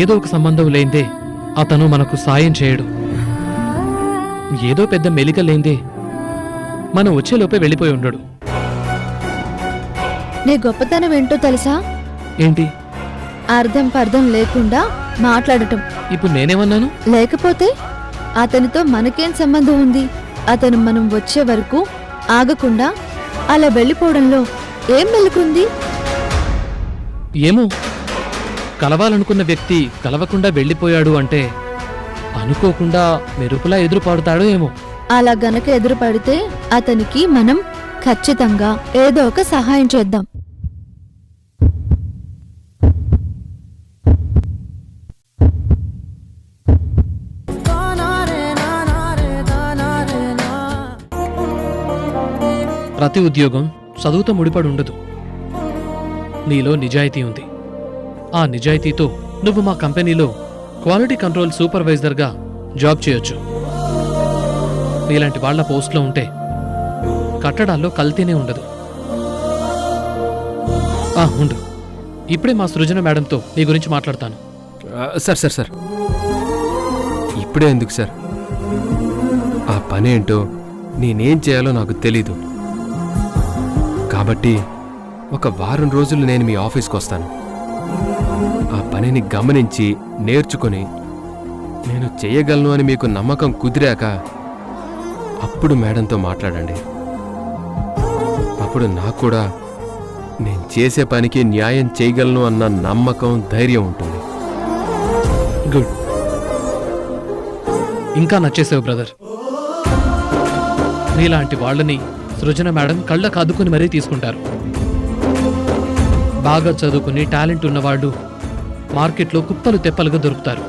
ఏదో ఒక సంబంధం లేందే అతను మనకు సాయం చేయడు. ఏదో పెద్ద మెలిక లేందే మనం వచ్చేలోపే వెళ్ళిపోయి ఉండడు. నీ గొప్పతనం ఏంటో తెలుసా? ఏంటి? అర్థం పర్థం లేకుండా మాట్లాడటం. ఇప్పుడు నేనేమన్నాను? లేకపోతే అతనితో మనకేం సంబంధం ఉంది? అతను మనం వచ్చే వరకు ఆగకుండా అలా వెళ్ళిపోవడంలో ఏం మెలుకుంది? ఏమో, కలవాలనుకున్న వ్యక్తి కలవకుండా వెళ్ళిపోయాడు అంటే అనుకోకుండా మెరుపులా ఎదురుపడతాడో ఏమో. అలా గనక ఎదురుపడితే అతనికి మనం ఖచ్చితంగా ఏదో ఒక సహాయం చేద్దాం. ప్రతి ఉద్యోగం చదువుతో ముడిపడి ఉండదు. నీలో నిజాయితీ ఉంది. ఆ నిజాయితీతో నువ్వు మా కంపెనీలో క్వాలిటీ కంట్రోల్ సూపర్వైజర్గా జాబ్ చేయొచ్చు. నీలాంటి వాళ్ల పోస్ట్లో ఉంటే కట్టడాల్లో కల్తీనే ఉండదు. ఉండు, ఇప్పుడే మా సృజన మేడంతో నీ గురించి మాట్లాడతాను. సార్ ఇప్పుడే ఎందుకు సార్? ఆ పని ఏంటో నేనేం చేయాలో నాకు తెలీదు. కాబట్టి ఒక వారం రోజులు నేను మీ ఆఫీస్కి వస్తాను. ఆ పనిని గమనించి నేర్చుకొని నేను చేయగలను అని మీకు నమ్మకం కుదిరాక అప్పుడు మేడంతో మాట్లాడండి. అప్పుడు నాకు కూడా నేను చేసే పనికి న్యాయం చేయగలను అన్న నమ్మకం, ధైర్యం ఉంటుంది. గుడ్. ఇంకా నచ్చేసావు బ్రదర్. నీలాంటి వాళ్ళని సృజన మేడం కళ్ళ కాదుకుని మరీ తీసుకుంటారు. బాగా చదువుకుని టాలెంట్ ఉన్నవాళ్ళు మార్కెట్లో కుప్పలు తెప్పలుగా దొరుకుతారు.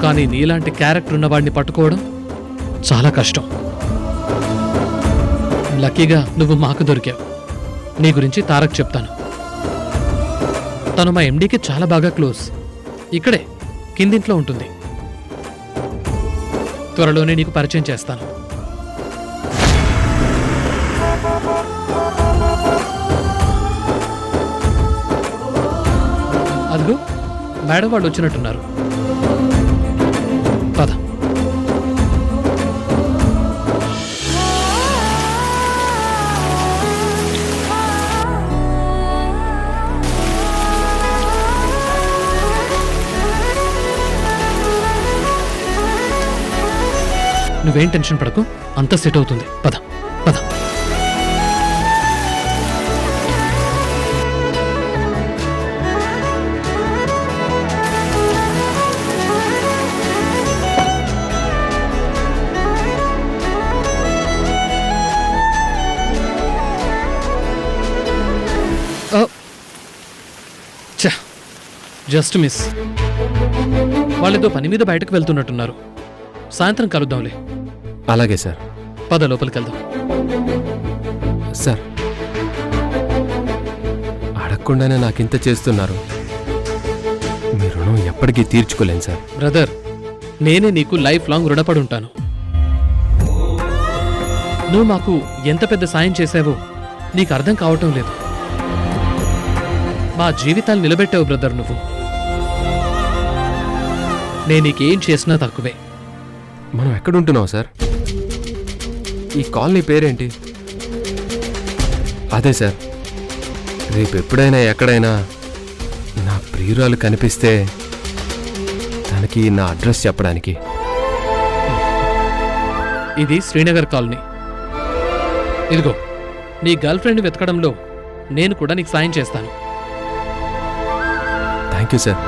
కానీ నీలాంటి క్యారెక్టర్ ఉన్నవాడిని పట్టుకోవడం చాలా కష్టం. లక్కీగా నువ్వు మాకు దొరికావు. నీ గురించి తారక్ చెప్తాను. తను మా ఎండీకి చాలా బాగా క్లోజ్. ఇక్కడే కిందింట్లో ఉంటుంది. త్వరలోనే నీకు పరిచయం చేస్తాను. అదిగో మేడం వాళ్ళు వచ్చినట్టున్నారు. పద. నువ్వేం టెన్షన్ పడకు, అంతా సెట్ అవుతుంది. పద పద. Just miss. వాళ్ళేదో పని మీద బయటకు వెళ్తున్నట్టున్నారు. సాయంత్రం కలుద్దాంలే. అలాగే సార్. పద లోపలికి వెళ్దాం. సార్, అడగకుండానే నాకింత చేస్తున్నారు. మీ రుణం ఎప్పటికీ తీర్చుకోలేను సార్. బ్రదర్, నేనే నీకు లైఫ్ లాంగ్ రుణపడి ఉంటాను. నువ్వు మాకు ఎంత పెద్ద సాయం చేశావో నీకు అర్థం కావటం లేదు. మా జీవితాలు నిలబెట్టావు బ్రదర్ నువ్వు. నేను నీకేం చేసినా తక్కువే. మనం ఎక్కడుంటున్నావు సార్? ఈ కాలనీ పేరేంటి? అదే సార్, రేపు ఎప్పుడైనా ఎక్కడైనా నా ప్రియురాలు కనిపిస్తే తనకి నా అడ్రస్ చెప్పడానికి. ఇది శ్రీనగర్ కాలనీ. ఇదిగో, నీ గర్ల్ ఫ్రెండ్ వెతకడంలో నేను కూడా నీకు సాయం చేస్తాను. Thank you sir.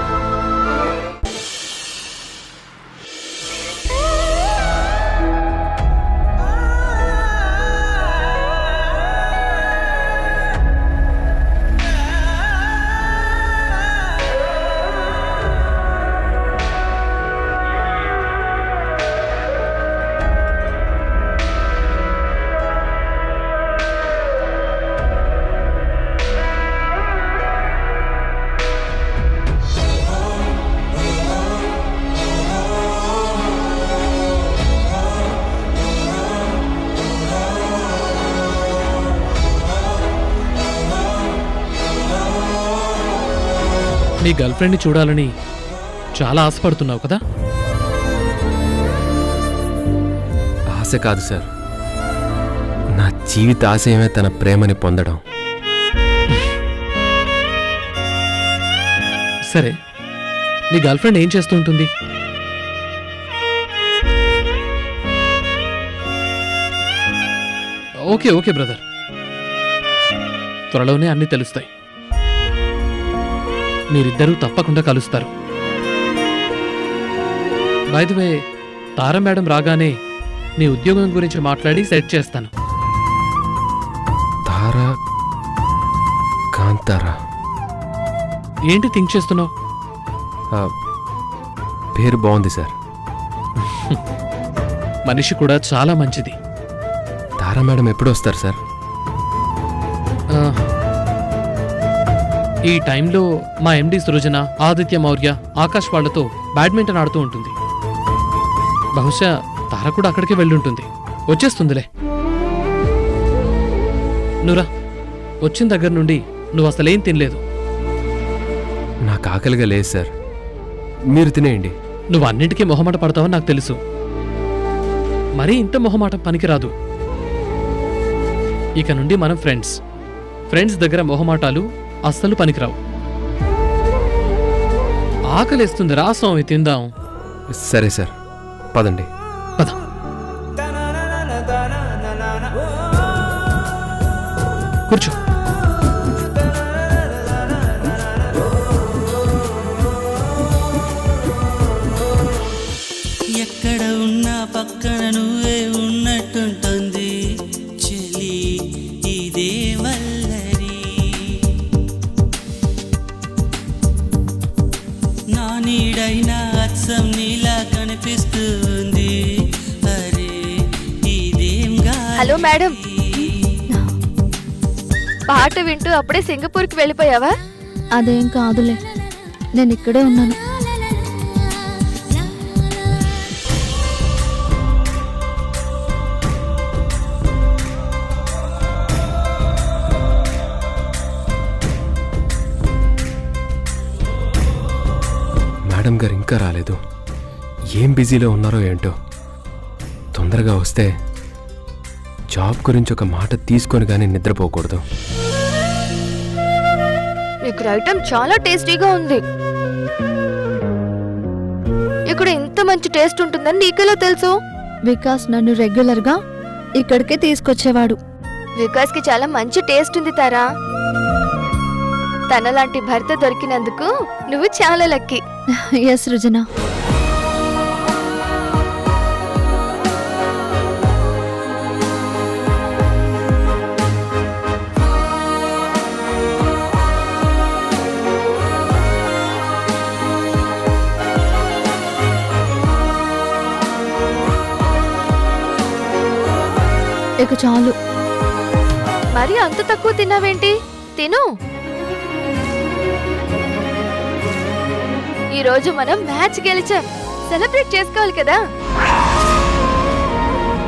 నీ గర్ల్ ఫ్రెండ్ని చూడాలని చాలా ఆశపడుతున్నావు కదా? ఆశ కాదు సార్, నా జీవిత ఆశయమే తన ప్రేమని పొందడం. సరే, నీ గర్ల్ ఫ్రెండ్ ఏం చేస్తూ ఉంటుంది? ఓకే ఓకే బ్రదర్, త్వరలోనే అన్నీ తెలుస్తాయి. మీరిద్దరూ తప్పకుండా కలుస్తారు. By the way, Tara madam రాగానే నీ ఉద్యోగం గురించి మాట్లాడి సెట్ చేస్తాను. తారా కాంతారా? ఏంటి థింక్ చేస్తున్నావు? పేరు బాగుంది సార్. మనిషి కూడా చాలా మంచిది. తారా మేడం ఎప్పుడు వస్తారు సార్? ఈ టైంలో మా ఎండి సృజన, ఆదిత్య మౌర్య, ఆకాష్ వాళ్లతో బ్యాడ్మింటన్ ఆడుతూ ఉంటుంది. బహుశా తార కూడా అక్కడికి వెళ్ళుంటుంది. వచ్చేస్తుందిలే. నువ్వురా, వచ్చిన దగ్గర నుండి నువ్వు అసలేం తినలేదు. నాకు ఆకలిగా లేదు సార్, మీరు తినేయండి. నువ్వు అన్నింటికీ మొహమాట పడతావని నాకు తెలుసు. మరీ ఇంత మొహమాటం పనికిరాదు. ఇక నుండి మనం ఫ్రెండ్స్ దగ్గర మొహమాటాలు అస్సలు పనికిరావు. ఆకలేస్తుంది, రా స్వామి తిందాం. సరే సార్, పదండి. పద. కూర్చో. ఎక్కడ ఉన్నా పక్కన నువ్వే ఉన్నట్టుంటుంది చెలి ఇదే వల్లరి నా నీడైనా అచ్చం నీలా కనిపిస్తుంది అరే ఇదేం హలో మేడం, పాట వింటూ అప్పుడే సింగపూర్కి వెళ్ళిపోయావా? అదేం కాదులే, నేను ఇక్కడే ఉన్నాను. మేడం గారు ఇంకా రాలేదు. ఏం బిజీలో ఉన్నారో ఏంటో. తొందరగా వస్తే జాబ్ గురించి ఒక మాట తీసుకొని కానీ నిద్రపోకూడదు. ఇక్కడ ఐటమ్ చాలా టేస్టీగా ఉంది. ఇక్కడ ఇంత మంచి టేస్ట్ ఉంటుందని నీకెలా తెలుసు? వికాస్ నన్ను రెగ్యులర్గా ఇక్కడికే తీసుకొచ్చేవాడు. వికాస్ కి చాలా మంచి టేస్ట్ ఉంది తారా. తనలాంటి భర్త దొరికినందుకు నువ్వు చాలా లక్కీ. ఎస్ సృజన. ఇక చాలు. మరి అంత తక్కువ తిన్నావేంటి? తిను. ఈ రోజు మనం మ్యాచ్ గెలిచాం, సెలబ్రేట్ చేసుకోవాలి కదా.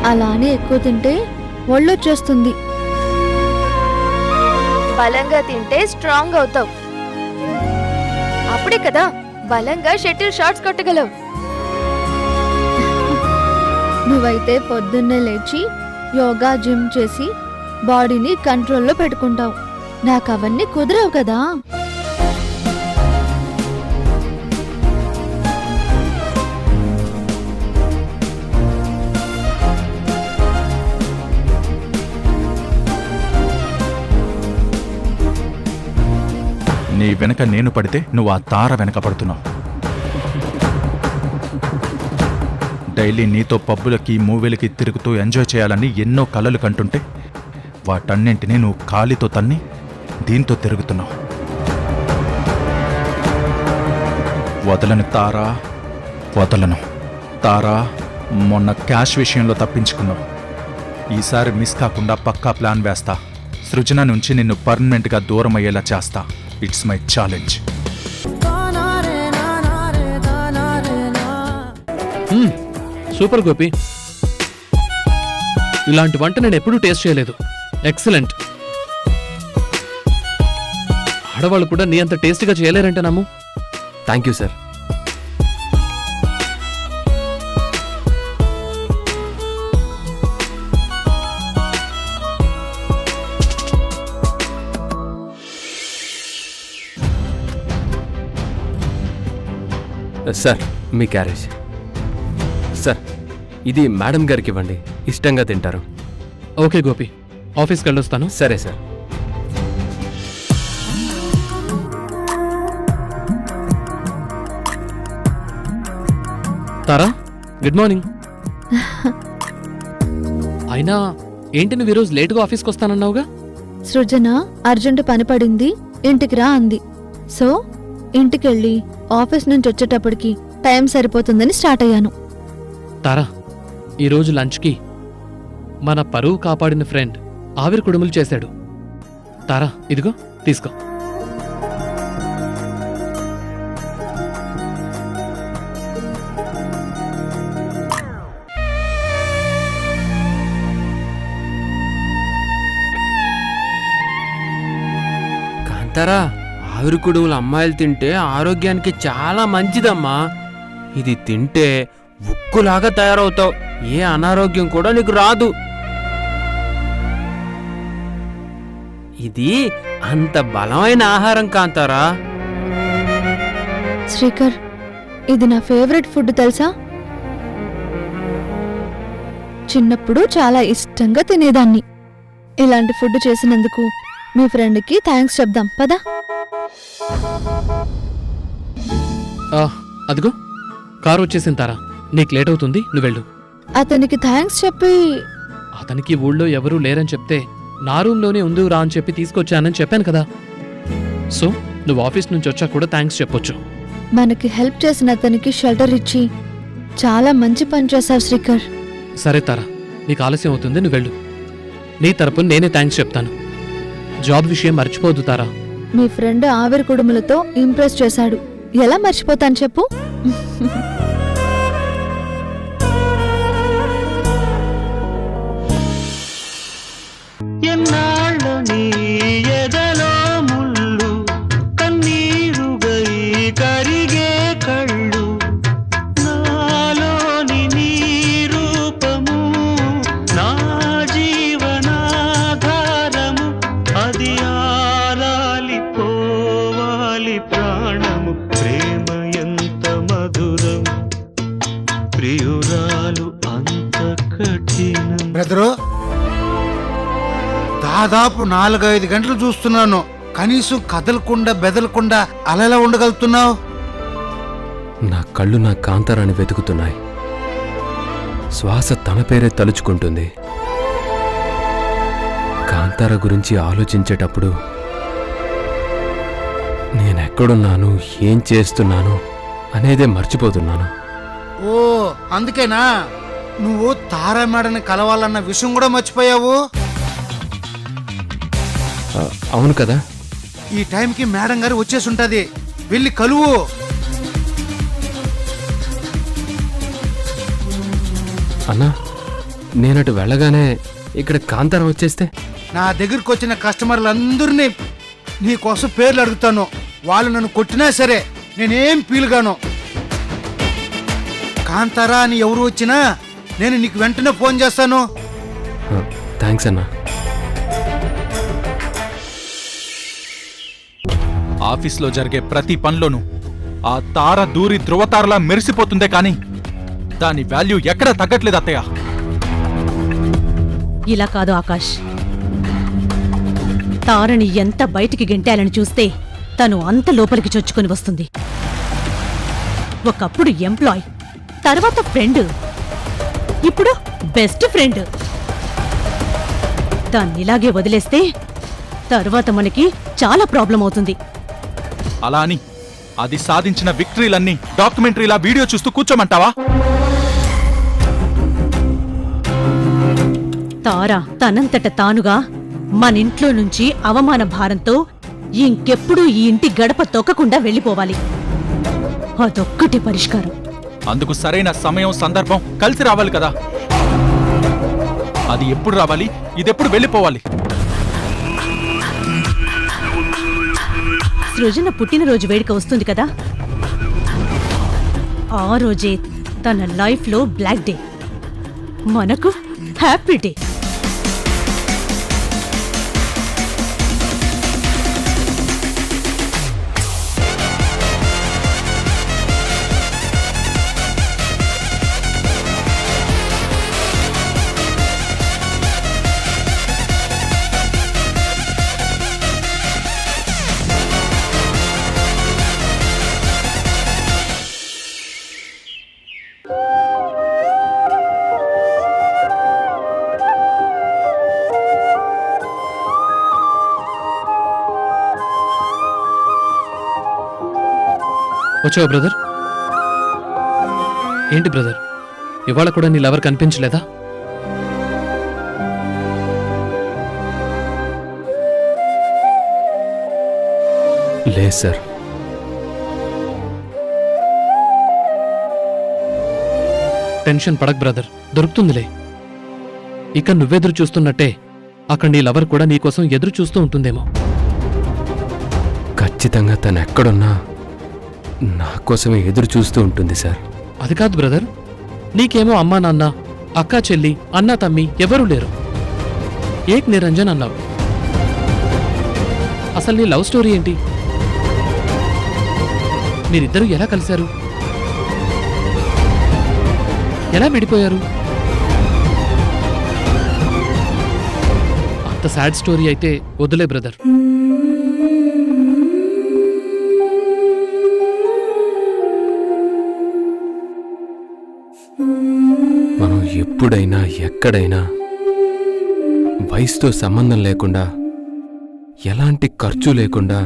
అలానే ఎక్కువ తింటే ఒళ్ళొచ్చేస్తుంది. బలంగా తింటే స్ట్రాంగ్ అవుతావు. అప్పుడే కదా బలంగా షటిల్ షాట్స్ కొట్టగలవు. నువ్వైతే పొద్దున్నే లేచి యోగా జిమ్ చేసి బాడీని కంట్రోల్లో పెట్టుకుంటావు. నాకు అవన్నీ కుదరవు కదా. నీ వెనక నేను పడితే నువ్వు ఆ తార వెనక పడుతున్నావు. డైలీ నీతో పబ్బులకి మూవీలకి తిరుగుతూ ఎంజాయ్ చేయాలని ఎన్నో కలలు కంటుంటే వాటన్నింటినీ నువ్వు కాలితో తన్ని దీంతో తిరుగుతున్నావు. వదలను తారా, వదలను తారా. మొన్న క్యాష్ విషయంలో తప్పించుకున్నావు. ఈసారి మిస్ కాకుండా పక్కా ప్లాన్ వేస్తా. సృజన నుంచి నిన్ను పర్మనెంట్గా దూరం అయ్యేలా చేస్తా. It's my challenge. Super Gopi, ఇలాంటి వంట నేను ఎప్పుడూ టేస్ట్ చేయలేదు. ఎక్సలెంట్. ఆడవాళ్ళు కూడా నీ అంత టేస్టీగా చేయలేరంటే నమ్ము. Thank you sir. Sir me carriage. Sir ఇది మేడం గారికి ఇవ్వండి, ఇష్టంగా తింటారు. ఓకే గోపి, ఆఫీస్కి వెళ్ళొస్తాను. సరే సార్. తారా, గుడ్ మార్నింగ్. అయినా ఏంటి నువ్వు ఈరోజు లేటుగా ఆఫీస్కి వస్తానన్నావుగా? సృజన అర్జెంట్ పని పడింది, ఇంటికి రా అంది. సో ఇంటికెళ్ళి ఆఫీస్ నుంచి వచ్చేటప్పటికి టైం సరిపోతుందని స్టార్ట్ అయ్యాను. తారా, ఈరోజు లంచ్కి మన పరువు కాపాడిన ఫ్రెండ్ ఆవిరి కుడుములు చేశాడు. తారా, ఇదిగో తీసుకో. కాంతారా, ఆవిరి కుడుములు అమ్మాయిలు తింటే ఆరోగ్యానికి చాలా మంచిదమ్మా. ఇది తింటే ఉక్కులాగా తయారవుతావు. ఏ అనారోగ్యం కూడా నీకు రాదు. ఇది అంత బలమైన ఆహారం కాంతారా. శ్రీకర్, ఇది నా ఫేవరెట్ ఫుడ్ తెలుసా? చిన్నప్పుడు చాలా ఇష్టంగా తినేదాన్ని. ఇలాంటి ఫుడ్ చేసినందుకు మీ ఫ్రెండ్కి థ్యాంక్స్ చెప్దాం పదా. అదిగో కారు వచ్చేసిన తారా, నీకు లేట్ అవుతుంది, నువ్వు వెళ్ళు. అతనికి థ్యాంక్స్ చెప్పి అతనికి ఊళ్ళో ఎవరూ లేరని చెప్తే నా రూమ్లోనే ఉంది రా అని చెప్పి తీసుకొచ్చానని చెప్పాను కదా. సో నువ్వు ఆఫీస్ నుంచి వచ్చా కూడా థ్యాంక్స్ చెప్పొచ్చు. మనకి హెల్ప్ చేసిన అతనికి షెల్టర్ ఇచ్చి చాలా మంచి పని చేశావు శ్రీకర్. సరే తారా, నీకు ఆలస్యం అవుతుంది, నువ్వు వెళ్ళు. నీ తరపున నేనే థ్యాంక్స్ చెప్తాను. జాబ్ విషయం మర్చిపోవద్దు తారా. మీ ఫ్రెండ్ ఆవిరి కుడుములతో ఇంప్రెస్ చేశాడు, ఎలా మర్చిపోతాను చెప్పు. ఎన్నాళ్ళు నీ ఎదలో ముళ్ళు కన్నీరుగై కరిగే కళ్ళు నాలోని నీ రూపము నా జీవనాధారము అది ఆరాలి పోవాలి ప్రాణము ప్రేమ ఎంత మధురం ప్రియురాలు అంత కఠినం. బ్రదరు, దాదాపు 4-5 గంటలు చూస్తున్నాను, కనీసం కదలకుండా బెదలకుండా అలా ఉండగలుగుతున్నావు. నా కళ్ళు నా కాంతారాన్ని వెతుకుతున్నాయి. శ్వాస తన పేరే తలుచుకుంటుంది. కాంతార గురించి ఆలోచించేటప్పుడు నేనెక్కడున్నాను, ఏం చేస్తున్నాను అనేదే మర్చిపోతున్నాను. ఓ అందుకేనా నువ్వు తారా మేడని కలవాలన్న విషయం కూడా మర్చిపోయావు? అవును కదా. ఈ టైంకి మేడం గారు వచ్చేసి ఉంటది, వెళ్ళి కలువు. అన్నా, నేనటు వెళ్ళగానే ఇక్కడ కాంతారం వచ్చేస్తే? నా దగ్గరికి వచ్చిన కస్టమర్లందరినీ నీ కోసం పేర్లు అడుగుతాను. వాళ్ళు నన్ను కొట్టినా సరే నేనేం పీలుగాను. కాంతారా అని ఎవరు వచ్చినా నేను నీకు వెంటనే ఫోన్ చేస్తాను. థ్యాంక్స్ అన్నా. ఆఫీస్లో జరిగే ప్రతి పనిలోనూ ఆ తార దూరి ధృవతారలా మెరిసిపోతుందే కానీ దాని వాల్యూ ఎక్కడా తగ్గట్లేదు అత్తయ్య. ఇలా కాదు ఆకాష్, తారని ఎంత బయటికి గెంటాలని చూస్తే తను అంత లోపలికి చొచ్చుకొని వస్తుంది. ఒకప్పుడు ఎంప్లాయ్, తర్వాత ఫ్రెండ్, ఇప్పుడు బెస్ట్ ఫ్రెండ్. దాన్నిలాగే వదిలేస్తే తర్వాత మనకి చాలా ప్రాబ్లం అవుతుంది. అలా అని అది సాధించిన విక్టరీలన్నీ డాక్యుమెంటరీలా వీడియో చూస్తూ కూర్చోమంటావా? తార తనంతట తానుగా మనింట్లో నుంచి అవమాన భారంతో ఇంకెప్పుడు ఈ ఇంటి గడప తొక్కకుండా వెళ్ళిపోవాలి. అదొక్కటి పరిష్కారం. అందుకు సరైన సమయం సందర్భం కలిసి రావాలి కదా. అది ఎప్పుడు రావాలి, ఇదెప్పుడు వెళ్ళిపోవాలి? సృజన పుట్టినరోజు వేడుక వస్తుంది కదా, ఆ రోజే తన లైఫ్లో బ్లాక్ డే, మనకు హ్యాపీ డే. వచ్చావా బ్రదర్? ఏంటి బ్రదర్, ఇవాళ కూడా నీ లవర్ కనిపించలేదా? లేదు సార్. టెన్షన్ పడక్ బ్రదర్, దొరుకుతుందిలే. ఇక నువ్వెదురు చూస్తున్నట్టే అక్కడ నీ లవర్ కూడా నీకోసం ఎదురు చూస్తూ ఉంటుందేమో. ఖచ్చితంగా తను ఎక్కడున్నా నా కోసమే ఎదురు చూస్తూ ఉంటుంది సార్. అది కాదు బ్రదర్, నీకేమో అమ్మా నాన్న, అక్కా చెల్లి, అన్నా తమ్మి ఎవరూ లేరు. ఏక్ నిరంజన్ అన్నావు. అసలు నీ లవ్ స్టోరీ ఏంటి? మీరిద్దరూ ఎలా కలిశారు? ఎలా విడిపోయారు? అంత సాడ్ స్టోరీ అయితే వదిలే బ్రదర్. మనం ఎప్పుడైనా ఎక్కడైనా వయసుతో సంబంధం లేకుండా, ఎలాంటి ఖర్చు లేకుండా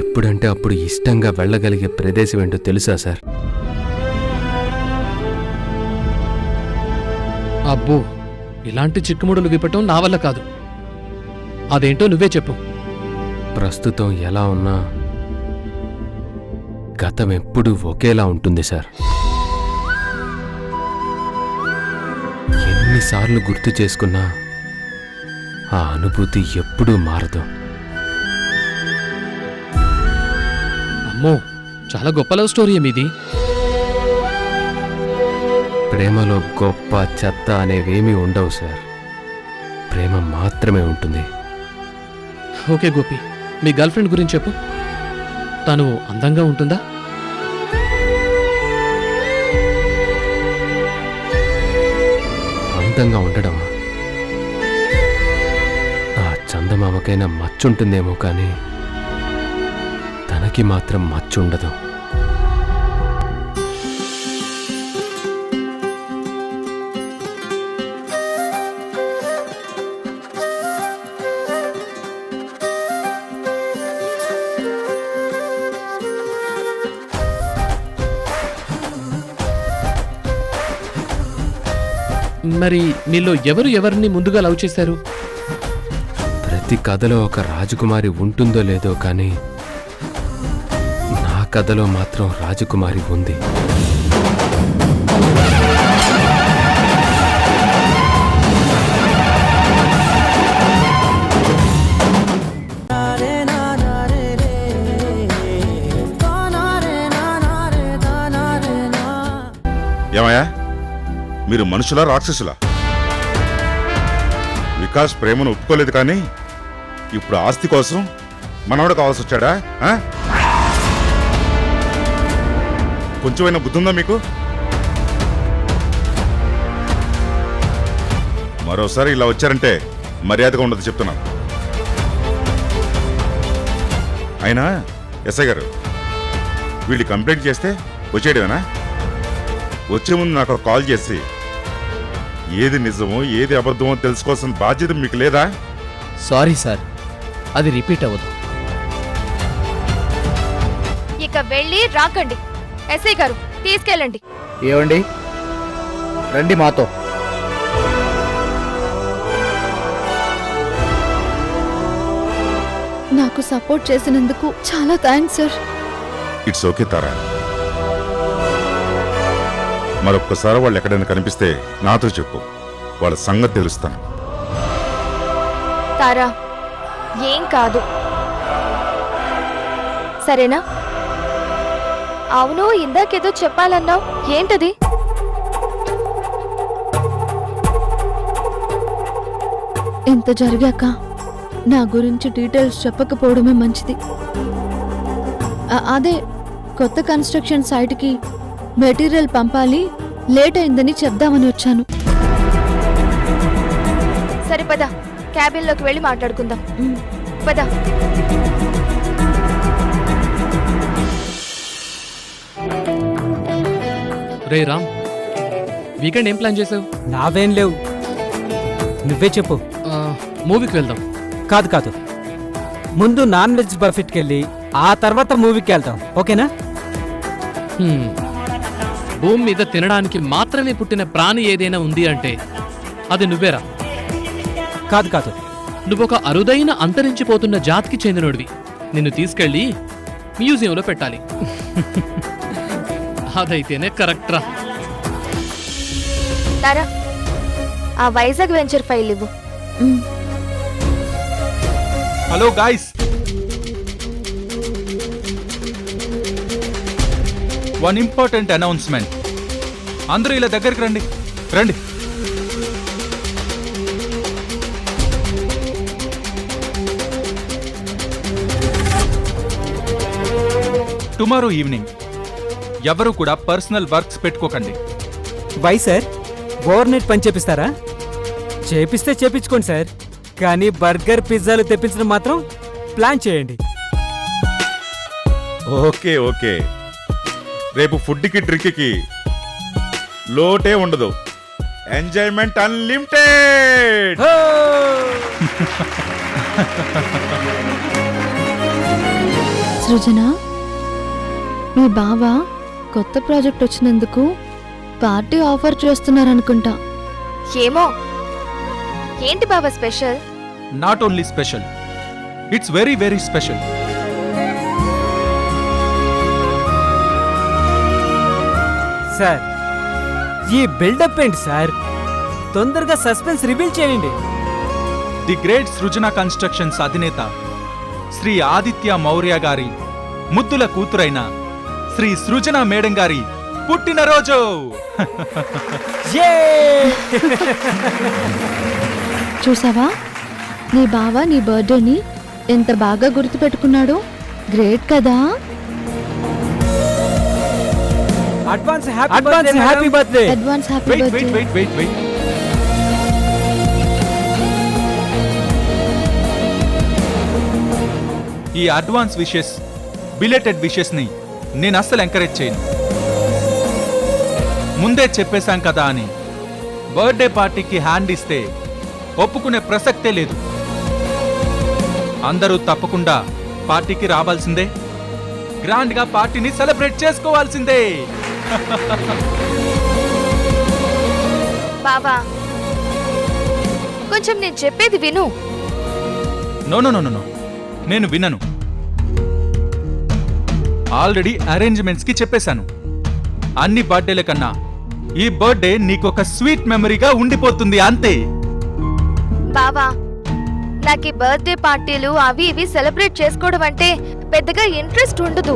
ఎప్పుడంటే అప్పుడు ఇష్టంగా వెళ్ళగలిగే ప్రదేశం ఏంటో తెలుసా సార్? అబ్బో, ఇలాంటి చిక్కుముడులు విప్పటం నా వల్ల కాదు. అదేంటో నువ్వే చెప్పు. ప్రస్తుతం ఎలా ఉన్నా గతం ఎప్పుడూ ఒకేలా ఉంటుంది సార్. ఎన్నిసార్లు గుర్తు చేసుకున్నా ఆ అనుభూతి ఎప్పుడూ మారదు. అమ్మో, చాలా గొప్ప లవ్ స్టోరీ మీది. ప్రేమలో గొప్ప చెత్త అనేవేమీ ఉండవు సార్. ప్రేమ మాత్రమే ఉంటుంది. ఓకే గోపి, మీ గర్ల్ ఫ్రెండ్ గురించి చెప్పు. తను అందంగా ఉంటుందా? అందంగా ఉండడమా? ఆ చందమామకైనా మచ్చుంటుందేమో కానీ తనకి మాత్రం మచ్చుండదు. మరి మీలో ఎవరు ఎవరిని ముందుగా లవ్ చేశారు? ప్రతి కథలో ఒక రాజకుమారి ఉంటుందో లేదో కానీ నా కథలో మాత్రం రాజకుమారి ఉంది. ఏమయ్యా, మీరు మనుషులా రాక్షసులా? వికాస్ ప్రేమను ఒప్పుకోలేదు కానీ ఇప్పుడు ఆస్తి కోసం మనవడు కావాల్సి వచ్చాడా? కొంచెమైనా బుద్ధి ఉందా మీకు? మరోసారి ఇలా వచ్చారంటే మర్యాదగా ఉండదు చెప్తున్నాను. అయినా ఎస్ఐ గారు, వీళ్ళు కంప్లైంట్ చేస్తే వచ్చేయడమేనా? వచ్చే ముందు నాకు కాల్ చేసి ఏది నిజమో ఏది అబద్ధమో తెలుసుకోవాల్సిన బాధ్యత మీకు లేదా? సారీ సార్, అది రిపీట్ అవ్వదు. ఇక వెళ్ళి రాకండి. ఎస్ఐ గారు తీసుకెళ్ళండి. ఏమండి, రండి మాతో. నాకు సపోర్ట్ చేసినందుకు చాలా థ్యాంక్స్ సార్. ఇట్స్ ఓకే తారా. మరొక్కసారి వాళ్ళు ఎక్కడైనా కనిపిస్తే నాతో చెప్పు, వాళ్ళ సంగతి తెలుస్తాను. తారా, ఏం కాదు సరేనా? అవును, ఇందాకేదో చెప్పాలన్నావు, ఏంటది? ఇంత జరిగాక నా గురించి డీటెయిల్స్ చెప్పకపోవడమే మంచిది. అదే కొత్త కన్స్ట్రక్షన్ సైట్కి మెటీరియల్ పంపాలి, లేట్ అయిందని చెప్దామని వచ్చాను. సరే పద, క్యాబిన్లోకి వెళ్ళి మాట్లాడుకుందాం. పద. రే రామ్, వీకెండ్ ఏం ప్లాన్ చేసావు? నావేం లేవు, నువ్వే చెప్పు. మూవీకి వెళ్దాం. కాదు కాదు, ముందు నాన్ వెజ్ బఫెట్కి వెళ్ళి ఆ తర్వాత మూవీకి వెళ్దాం, ఓకేనా? భూమి మీద తినడానికి మాత్రమే పుట్టిన ప్రాణి ఏదైనా ఉంది అంటే అది నువ్వేరా. కాదు కాదు, నువ్వొక అరుదైన అంతరించిపోతున్న జాతికి చెందినోడివి. నిన్ను తీసుకెళ్ళి మ్యూజియంలో పెట్టాలి. అదైతేనే కరెక్ట్ రా. తారా, ఆ వైజాగ్ వెంచర్ ఫైల్ ఇవ్వు. Hello guys, one important announcement. అందరూ ఇలా దగ్గరికి రండి రండి. టుమారో ఈవినింగ్ ఎవరు కూడా పర్సనల్ వర్క్స్ పెట్టుకోకండి. వై సార్, ఓవర్ నైట్ పని చేపిస్తారా? చేపిస్తే చేపించుకోండి సార్. కానీ బర్గర్ పిజ్జాలు తెప్పించడం మాత్రం ప్లాన్ చేయండి. ఓకే ఓకే, రేపు ఫుడ్కి డ్రింక్కి లోటే ఉండదు. Enjoyment unlimited. సృజన, మీ బావ కొత్త ప్రాజెక్ట్ వచ్చినందుకు పార్టీ ఆఫర్ చేస్తున్నారనుకుంటా. ఏమో, ఏంటి బాబా special? Not only special, it's very very special. Sir, ఈ బిల్డప్ ఏంటి సార్? తొందరగా సస్పెన్స్ రివీల్ చేయండి. ది గ్రేట్ సృజన కన్స్ట్రక్షన్స్ అధినేత శ్రీ ఆదిత్య మౌర్య గారి ముద్దుల కూతురైన శ్రీ సృజన మేడం గారి పుట్టినరోజు. చూసావా, నీ బావ నీ బర్త్డేని ఎంత బాగా గుర్తుపెట్టుకున్నాడో. గ్రేట్ కదా. Advance happy birthday. Advance happy wait birthday. Wait wait wait wait ఈ అడ్వాన్స్ విషెస్, బిలేటెడ్ విషెస్ ని నేను అస్సలు ఎంకరేజ్ చేయను. ముందే చెప్పేశాం కదా అని బర్త్డే పార్టీకి హ్యాండ్ ఇస్తే ఒప్పుకునే ప్రసక్తే లేదు. అందరూ తప్పకుండా పార్టీకి రావాల్సిందే, గ్రాండ్ గా పార్టీని సెలబ్రేట్ చేసుకోవాల్సిందే. బాబా, కొంచెం నేను చెప్పేది విను. నో నో నో నో, నేను వినను. ఆల్రెడీ అరేంజ్మెంట్స్ కి చెప్పేశాను. అన్ని బర్త్డేల కన్నా ఈ బర్త్డే నీకొక స్వీట్ మెమరీగా ఉండిపోతుంది, అంతే. బావా, నాకు ఈ బర్త్డే పార్టీలు అవి ఇవి సెలబ్రేట్ చేసుకోవడం అంటే పెద్దగా ఇంట్రెస్ట్ ఉండదు.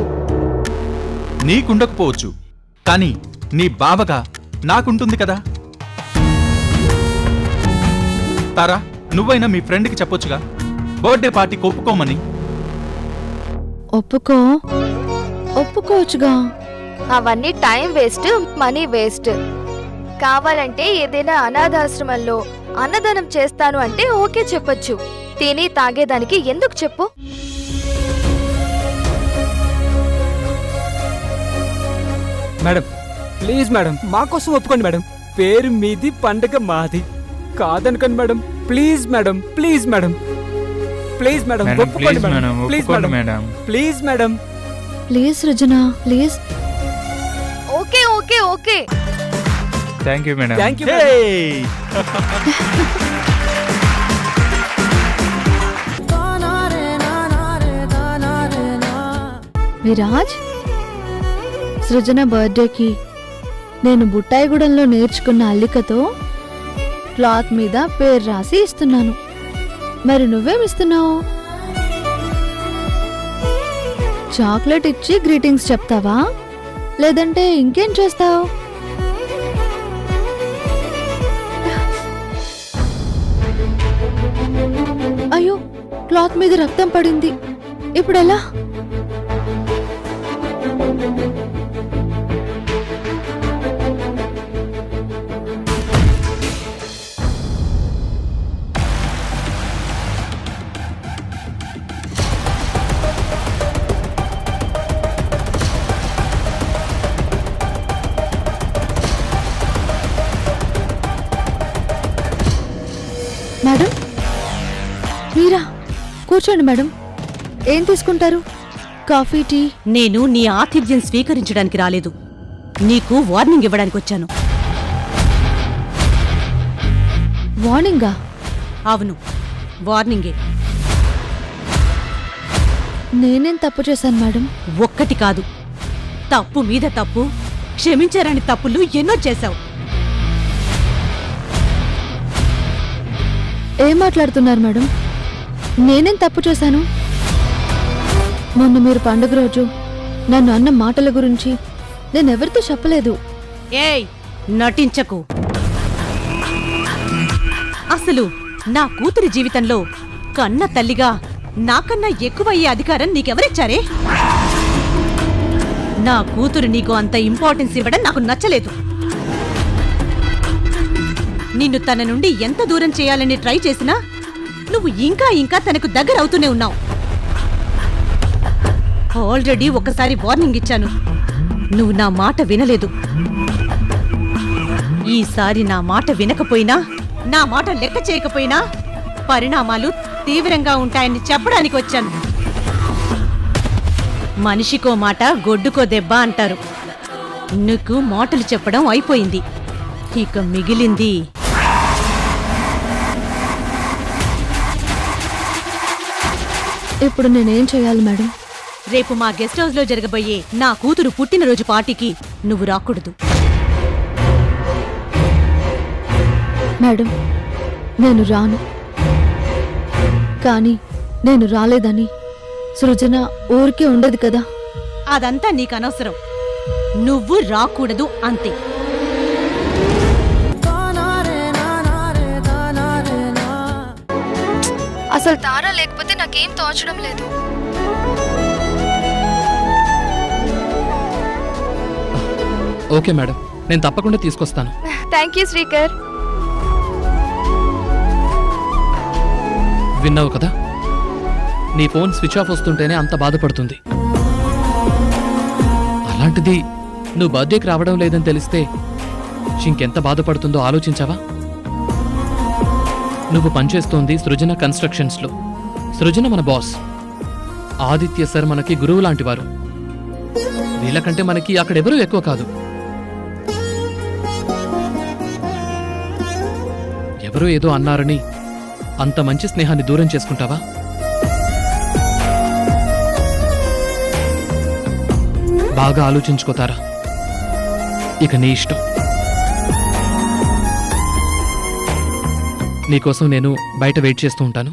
నీకుండకపోవచ్చు, కానీ నీ బావగా నాకుంటుంది కదా. తారా, నువ్వైనా మీ ఫ్రెండ్కి చెప్పొచ్చుగా బర్త్డే పార్టీకి ఒప్పుకోమని. ఒప్పుకోవచ్చుగా. అవన్నీ టైం వేస్ట్, మనీ వేస్ట్. కావాలంటే ఏదైనా అనాథాశ్రమంలో అన్నదానం చేస్తాను అంటే ఓకే చెప్పొచ్చు. తిని తాగేదానికి ఎందుకు చెప్పు? మేడం, ప్లీజ్ మేడం, మా కోసం ఒప్పుకోండి మేడం. పేరు మీది, పండగ మాది. కాదనకండి madam. Please madam, please madam, please madam, ఒప్పుకోండి madam. Please madam, please madam. Please Srujana, please. Okay okay okay. Thank you madam. Thank you. Viraj, Srujana బర్త్డేకి నేను బుట్టాయిగూడెంలో నేర్చుకున్న అల్లికతో క్లాత్ మీద పేరు రాసి ఇస్తున్నాను. మరి నువ్వేమిస్తున్నావు? చాక్లెట్ ఇచ్చి గ్రీటింగ్స్ చెప్తావా, లేదంటే ఇంకేం చేస్తావు? అయ్యో, క్లాత్ మీద రక్తం పడింది. ఇప్పుడెలా? మేడం, మీరా? కూర్చోండి మేడం. ఏం తీసుకుంటారు? Coffee, tea? నేను నీ ఆతిథ్యం స్వీకరించడానికి రాలేదు, నీకు వార్నింగ్ ఇవ్వడానికి వచ్చాను. వార్నింగా? అవును, వార్నింగే. నేనేం తప్పు చేశాను మేడం? ఒక్కటి కాదు, తప్పు మీద తప్పు, క్షమించారని తప్పులు ఎన్నో చేశావు. ఏం మాట్లాడుతున్నారు మేడం? నేనేం తప్పు చేశాను? మొన్న మీరు పండుగ రోజు నన్ను అన్న మాటల గురించి నేనెవరితో చెప్పలేదు. ఏయ్, నటించకు. అసలు నా కూతురి జీవితంలో కన్న తల్లిగా నాకన్నా ఎక్కువయ్యే అధికారం నీకెవరిచ్చారే? నా కూతురు నీకు అంత ఇంపార్టెన్స్ ఇవ్వడం నాకు నచ్చలేదు. నిన్ను తన నుండి ఎంత దూరం చేయాలని ట్రై చేసినా నువ్వు ఇంకా ఇంకా తనకు దగ్గర అవుతూనే ఉన్నావు. ఆల్రెడీ ఒకసారి వార్నింగ్ ఇచ్చాను, నువ్వు నా మాట వినలేదు. ఈసారి నా మాట వినకపోయినా, నా మాట లెక్క చేయకపోయినా పరిణామాలు తీవ్రంగా ఉంటాయని చెప్పడానికి వచ్చాను. మనిషికో మాట గొడ్డుకో దెబ్బ అంటారు. నీకు మాటలు చెప్పడం అయిపోయింది, ఇక మిగిలింది ఇప్పుడు నేనేం చేయాలి మేడం? రేపు మా గెస్ట్ హౌస్ లో జరగబోయే నా కూతురు పుట్టినరోజు పార్టీకి నువ్వు రాకూడదు. మేడం, నేను రాను. కానీ నేను రాలేదని సృజన ఊరికే ఉండదు కదా. అదంతా నీకు అనవసరం, నువ్వు రాకూడదు అంతే. అసలు తారా లేకపోతే నాకేం తోచడం లేదు. ఓకే మేడం, నేను తప్పకుండా తీసుకొస్తాను. Thank you Srikar. విన్నావు కదా, నీ ఫోన్ స్విచ్ ఆఫ్ వస్తుంటేనే అంత బాధపడుతుంది. అలాంటిది నువ్వు బర్త్డేకి రావడం లేదని తెలిస్తే ఇంకెంత బాధపడుతుందో ఆలోచించావా? నువ్వు పనిచేస్తోంది సృజన కన్స్ట్రక్షన్స్లో. సృజన మన బాస్, ఆదిత్య సార్ మనకి గురువు లాంటివారు. వీళ్ళకంటే మనకి అక్కడెవరూ ఎక్కువ కాదు. ఎవరో ఏదో అన్నారని అంత మంచి స్నేహాన్ని దూరం చేసుకుంటావా? బాగా ఆలోచించుకోతారా, ఇక నీ ఇష్టం. నీకోసం నేను బయట వెయిట్ చేస్తూ ఉంటాను.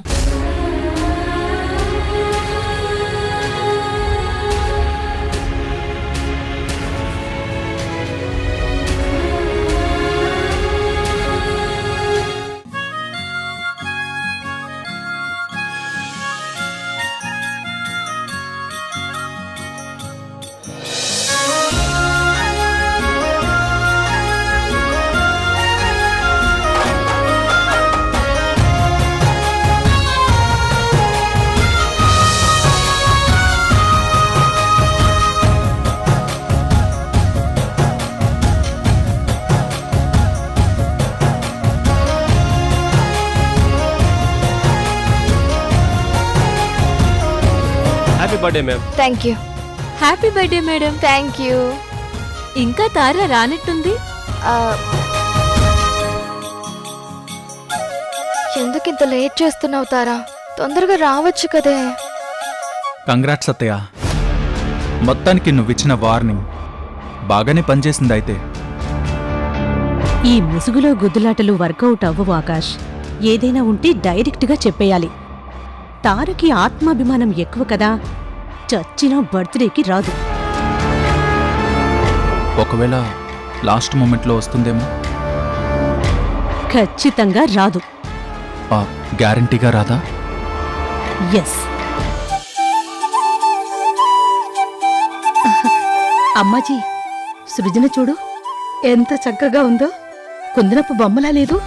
Happy birthday ma'am. Thank you. Happy birthday madam. Thank you. ఇంకా తారా రానట్టుంది. ఎందుకు ఇంత లేట్ చేస్తున్నావు తారా? తొందరగా రావచ్చు కదే. కంగ్రాట్స్ అత్తయ్య, మొత్తానికి నువ్విచ్చిన వార్నింగ్ బాగానే పనిచేసింది. అయితే ఈ ముసుగులో గుద్దులాటలు వర్కౌట్ అవ్వవు ఆకాష్. ఏదైనా ఉంటే డైరెక్ట్గా చెప్పేయాలి. తారకి ఆత్మాభిమానం ఎక్కువ కదా, చచ్చినా బర్త్డేకి రాదు. ఒకవేళ లాస్ట్ మూమెంట్లో వస్తుందేమో. ఖచ్చితంగా రాదు. గ్యారంటీగా రాదా? ఎస్. అమ్మాజీ, సృజన చూడు ఎంత చక్కగా ఉందో, కుందనపు బొమ్మలా లేదు?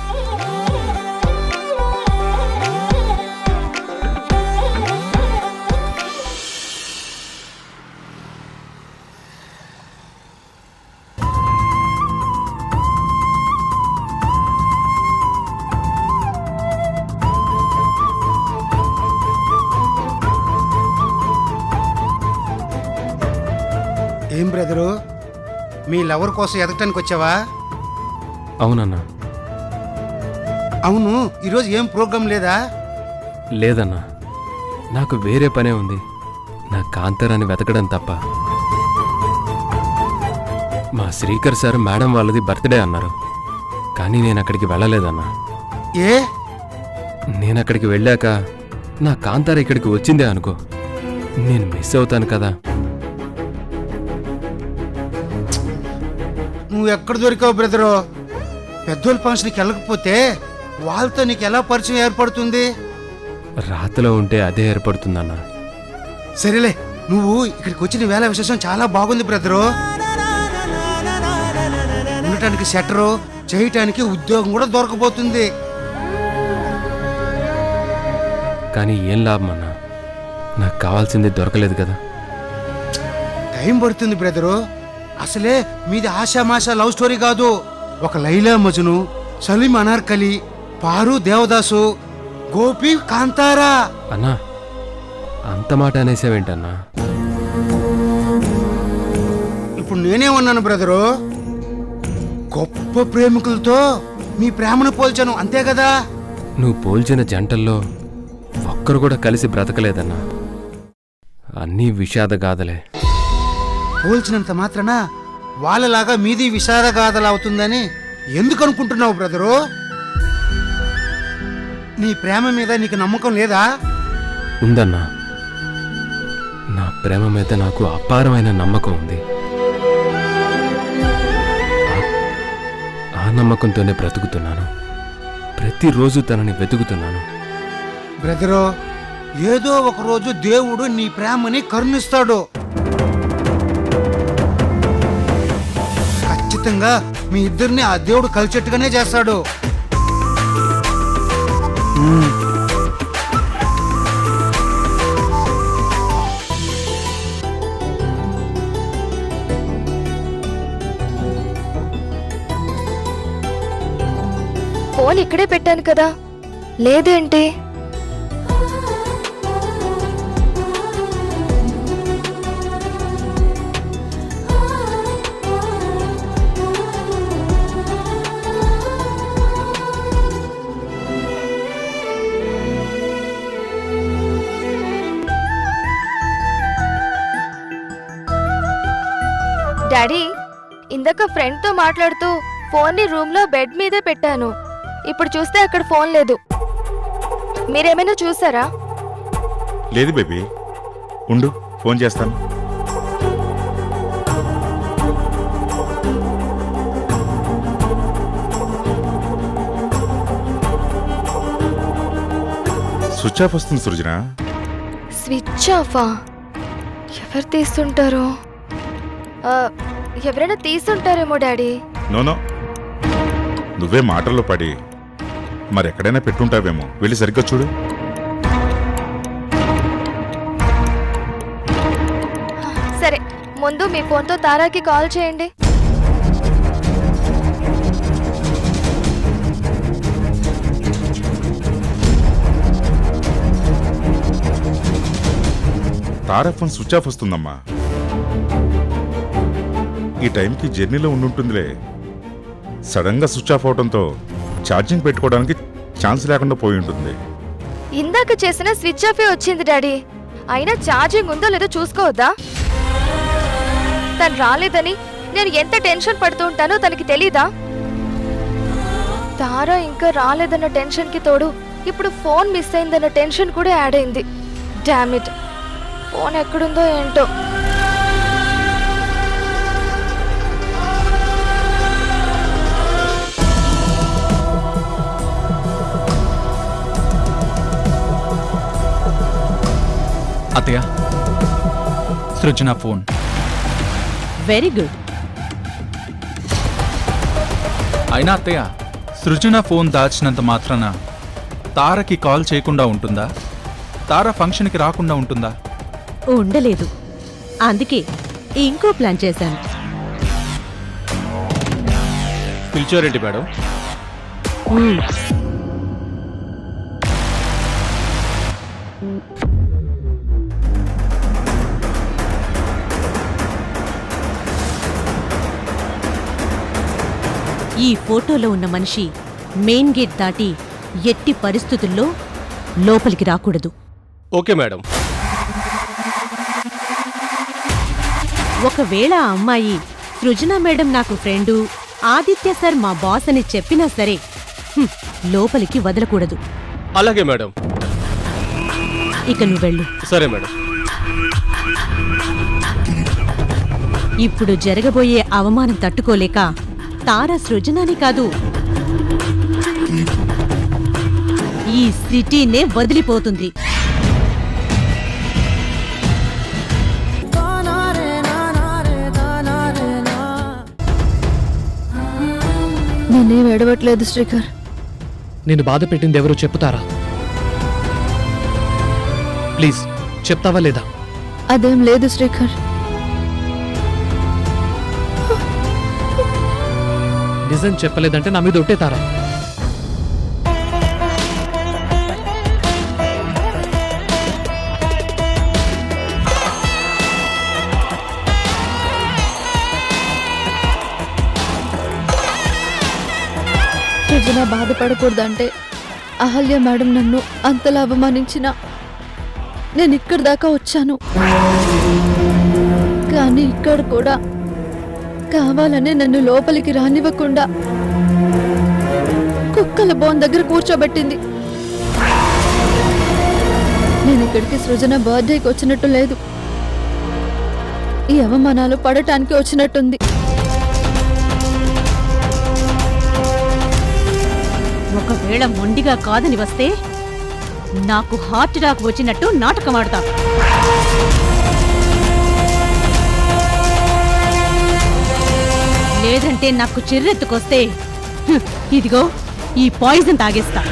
ఏం బ్రదరు, మీ లవర్ కోసం ఎదగటానికి వచ్చావా? అవునన్నా. అవును, ఈరోజు ఏం ప్రోగ్రాం లేదా? లేదన్నా, నాకు వేరే పనే ఉంది. నా కాంతారాన్ని వెతకడం తప్ప. మా శ్రీకర్ సార్ మేడం వాళ్ళది బర్త్డే అన్నారు, కానీ నేను అక్కడికి వెళ్ళలేదన్నా. ఏ? నేను అక్కడికి వెళ్ళాక నా కాంతార ఇక్కడికి వచ్చిందే అనుకో, నేను మిస్ అవుతాను కదా. నువ్వు ఎక్కడ దొరికావు బ్రదరు? పెద్దోళ్ళ ఫంక్షన్కి వెళ్ళకపోతే వాళ్ళతో నీకు ఎలా పరిచయం ఏర్పడుతుంది? రాతలో ఉంటే అదే ఏర్పడుతుందన్నా. సరేలే, నువ్వు ఇక్కడికి వచ్చిన వేళ విశేషం చాలా బాగుంది బ్రదరు. ఉండటానికి షట్టరు, చేయటానికి ఉద్యోగం కూడా దొరకబోతుంది. కానీ ఏం లాభం అన్నా, నాకు కావాల్సింది దొరకలేదు కదా. టైం పడుతుంది బ్రదరు. అసలే మీది ఆషామాషా లవ్ స్టోరీ కాదు. ఒక లైలా మజను, సలీం అనార్కలి, పారు దేవదాసు, గోపి కాంతారా. అన్నా, అంత మాట అనేసావేంటన్నా? ఇప్పుడు నేనేమన్నాను బ్రదరు? గొప్ప ప్రేమికులతో మీ ప్రేమను పోల్చాను, అంతే కదా. నువ్వు పోల్చిన జంటల్లో ఒక్కరు కూడా కలిసి బ్రతకలేదన్నా. అన్నీ విషాద గాథలే. పోల్చినంత మాత్రాన వాళ్ళలాగా మీది విషాదగాథలు అవుతుందని ఎందుకు అనుకుంటున్నావు బ్రదరు? నీ ప్రేమ మీద నీకు నమ్మకం లేదా? ఉందన్నా, నా ప్రేమ మీద నాకు అపారమైన నమ్మకం ఉంది. ఆ నమ్మకంతోనే బ్రతుకుతున్నాను. ప్రతిరోజు తనని వెతుకుతున్నాను. బ్రదరు, ఏదో ఒక రోజు దేవుడు నీ ప్రేమని కరుణిస్తాడు. ఖచ్చితంగా మీ ఇద్దరిని ఆ దేవుడు కలిచెట్టుగానే చేస్తాడు. ఫోన్ ఇక్కడే పెట్టాను కదా, లేదేంటి? డాడీ, ఇందాక ఫ్రెండ్తో మాట్లాడుతూ ఫోన్ని రూమ్లో బెడ్ మీదే పెట్టాను. ఇప్పుడు చూస్తే అక్కడ ఫోన్ లేదు. మీరేమైనా చూసారా? లేదు బేబీ, ఉండు ఫోన్ చేస్తాను. స్విచ్ ఆఫ్ వస్తుంది సృజన. స్విచ్ ఆఫా? ఎవరు తీస్తుంటారో? ఎవరైనా తీసుంటారేమో డాడీ. నోనో, నువ్వే మాటల్లో పడి మరెక్కడైనా పెట్టుంటావేమో. వెళ్ళి సరిగ్గా చూడు. సరే, ముందు మీ ఫోన్తో తారాకి కాల్ చేయండి. తారా ఫోన్ స్విచ్ ఆఫ్ వస్తుందమ్మా. ఈ టైంకి జర్నీలో ఉండుంటుందిలే. సడన్ గా స్విచ్ ఆఫ్ అవడంతో ఛార్జింగ్ పెట్టుకోవడానికి ఛాన్స్ లేకుండా పోయి ఉంటుంది. ఇందాక చేసిన స్విచ్ ఆఫే వచ్చింది డాడీ. అయినా ఛార్జింగ్ ఉందో లేదో చూసుకోవద్దా? తను రాలేదని నేను ఎంత టెన్షన్ పడుతూ ఉంటానో తనకి తెలీదా? తారా ఇంకా రాలేదన్న టెన్షన్ కి తోడు ఇప్పుడు ఫోన్ మిస్ అయిందన్న టెన్షన్ కూడా యాడ్ అయింది. డామ్ ఇట్, ఫోన్ ఎక్కడుందో ఏంటో. అత్తయ్య, సృజన ఫోన్. Very good. అయినా అత్తయ్య, సృజన ఫోన్ దాచినంత మాత్రాన తారకి కాల్ చేయకుండా ఉంటుందా? తార ఫంక్షన్కి రాకుండా ఉంటుందా? ఉండలేదు. అందుకే ఇంకో ప్లాన్ చేశాను. పిలిచారేంటి మేడం? ఈ ఫోటోలో ఉన్న మనిషి మెయిన్ గేట్ దాటి ఎట్టి పరిస్థితుల్లో లోపలికి రాకూడదు. Okay madam. ఒకవేళ ఆ అమ్మాయి సృజన మేడం నాకు ఫ్రెండు, ఆదిత్య సార్ మా బాస్ అని చెప్పినా సరే లోపలికి వదలకూడదు. అలాగే మేడం. ఇక నువ్వు వెళ్ళు. సరే మేడం. ఇప్పుడు జరగబోయే అవమానం తట్టుకోలేక తార సృజనాని కాదు, ఈ సిటీనే వదిలిపోతుంది. నేనేం ఏడవట్లేదు శ్రీకర్. నేను బాధ పెట్టింది ఎవరో చెప్పుతారా? ప్లీజ్ చెప్తావా లేదా? అదేం లేదు శ్రీకర్. నిజం చెప్పలేదంటే నా మీద ఒట్టే తారా. సృజన బాధపడకూడదంటే అహల్య మేడం నన్ను అంతలా అవమానించినా నేను ఇక్కడి దాకా వచ్చాను. కానీ ఇక్కడ కూడా కావాలనే నన్ను లోపలికి రానివ్వకుండా కుక్కల బోన్ దగ్గర కూర్చోబెట్టింది. నేను ఇక్కడికి సృజన బర్త్డేకి వచ్చినట్టు లేదు, ఈ అవమానాలు పడటానికి వచ్చినట్టుంది. ఒకవేళ మొండిగా కాదని వస్తే నాకు హార్ట్ అటాక్ వచ్చినట్టు నాటకం ఆడతా. లేదంటే నాకు చిర్రెత్తుకొస్తే ఇదిగో ఈ పాయిజన్ తాగేస్తా.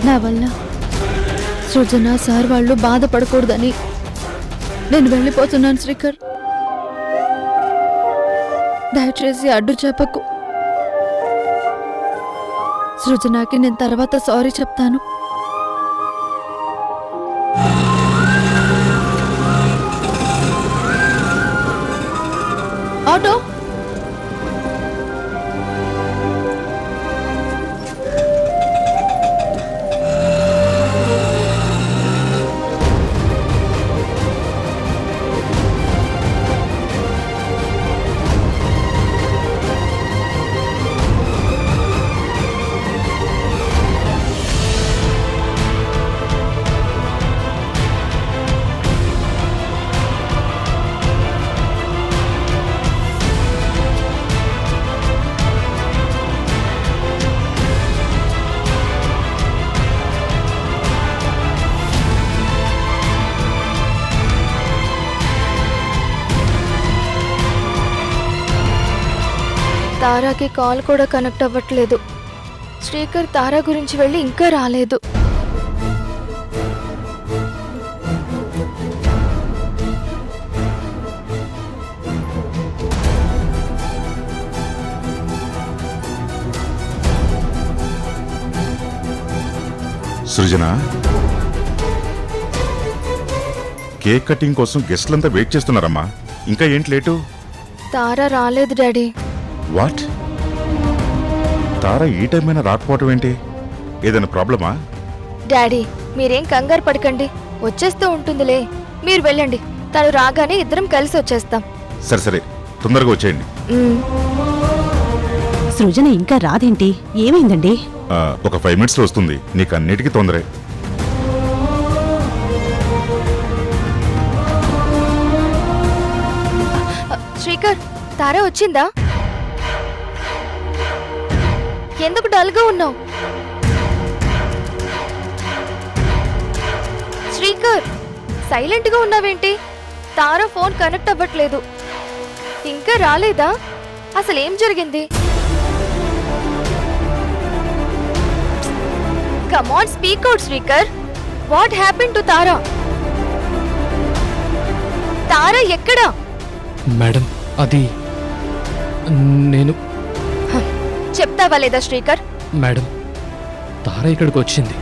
నా వల్ల సృజన సార్ వాళ్ళు బాధపడకూడదని నేను వెళ్ళిపోతున్నాను శ్రీకర్. దయచేసి అడ్డు చెప్పకు. సృజనకి నేను తర్వాత సారీ చెప్తాను. ఆటో తారాకి కాల్ కూడా కనెక్ట్ అవ్వట్లేదు. శ్రీకర్ తారా గురించి వెళ్ళి ఇంకా రాలేదు. సృజన, కేక్ కటింగ్ కోసం గెస్ట్లంతా వెయిట్ చేస్తున్నారమ్మా. ఇంకా ఏంటి లేటు? తారా రాలేదు డాడీ. వాట్? తారా ఈ టైం అయినా రాకపోవటం ఏంటి? ఏదైనా ప్రాబ్లమా? డాడీ మీరేం కంగారు పడకండి, వచ్చేస్తూ ఉంటుందిలే. మీరు వెళ్ళండి, తను రాగానే ఇద్దరం కలిసి వచ్చేస్తాం. సరే సరే, తొందరగా వచ్చేయండి. సృజన ఇంకా రాదేంటి? ఏమైందండి? ఒక 5 minutes లో వస్తుంది. నీకు అన్నిటికీ తొందరే. శ్రీకర్, తారా వచ్చిందా? ఎందుకు డల్గా ఉన్నావు? శ్రీకర్, సైలెంట్ గా ఉన్నావేంటి? తారా ఫోన్ కనెక్ట్ అవ్వట్లేదు. ఇంకా రాలేదా? అసలేం జరిగింది? Come on, speak out Srikar. What happen to Tara? Tara ఎక్కడా? మేడం, అది నేను. చెప్తావా లేదా శ్రీకర్? మేడం, తార ఇక్కడికి వచ్చింది.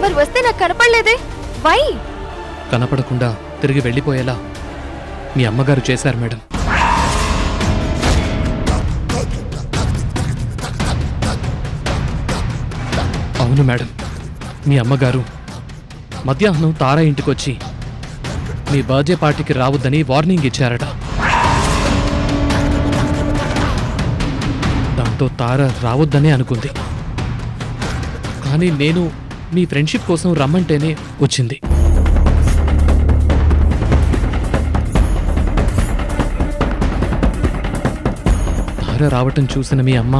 మరి వస్తే నాకు కనపడలేదే, వై? కనపడకుండా తిరిగి వెళ్ళిపోయేలా మీ అమ్మగారు చేశారు మేడం. అవును మేడం, మీ అమ్మగారు మధ్యాహ్నం తారా ఇంటికొచ్చి మీ బర్త్డే పార్టీకి రావద్దని వార్నింగ్ ఇచ్చారట. దాంతో తార రావద్దనే అనుకుంది. కానీ నేను మీ ఫ్రెండ్షిప్ కోసం రమ్మంటేనే వచ్చింది. తార రావటం చూసిన మీ అమ్మ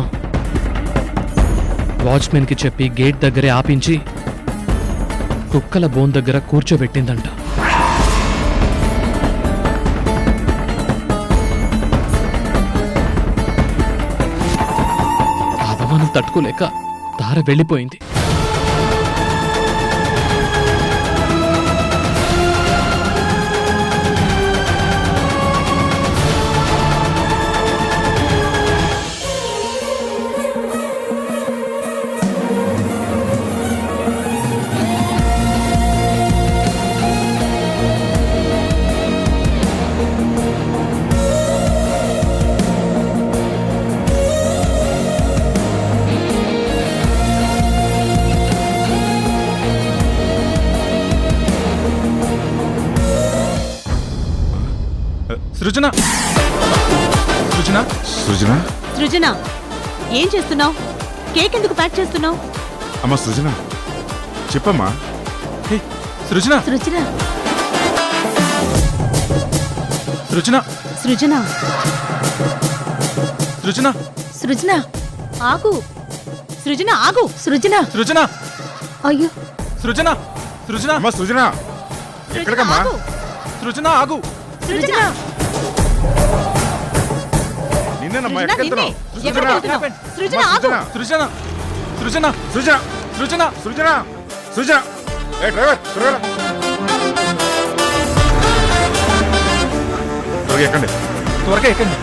వాచ్మెన్కి చెప్పి గేట్ దగ్గరే ఆపించి కుక్కల బోన్ దగ్గర కూర్చోబెట్టిందంట. తట్టుకోలేక తార వెళ్ళిపోయింది. సృజన సృజన సృజన సృజన ఏం చేస్తున్నావు? కేక్ ఎందుకు ప్యాక్ చేస్తున్నావు? అమ్మా సృజన చెప్పమ్మా. హే, సృజన సృజన సృజన సృజన సృజన సృజన ఆగు. సృజన ఆగు. సృజన సృజన అయ్యో సృజన సృజన అమ్మా సృజన ఎక్కడికమ్మా? ఆగు. సృజన ఆగు. సృజన నిన్నేనమ్మా, సృజన, ఎక్కడికెళ్తున్నావు? నిన్నే. ఎక్కడికి వెళ్తున్నావు? సృజన అమ్మా, ఆగు. సృజన సృజన సృజన సృజన సృజన సృజన ఏ డ్రైవర్ త్వరగా త్వరగా ఎక్కండి. త్వరగా ఎక్కండి.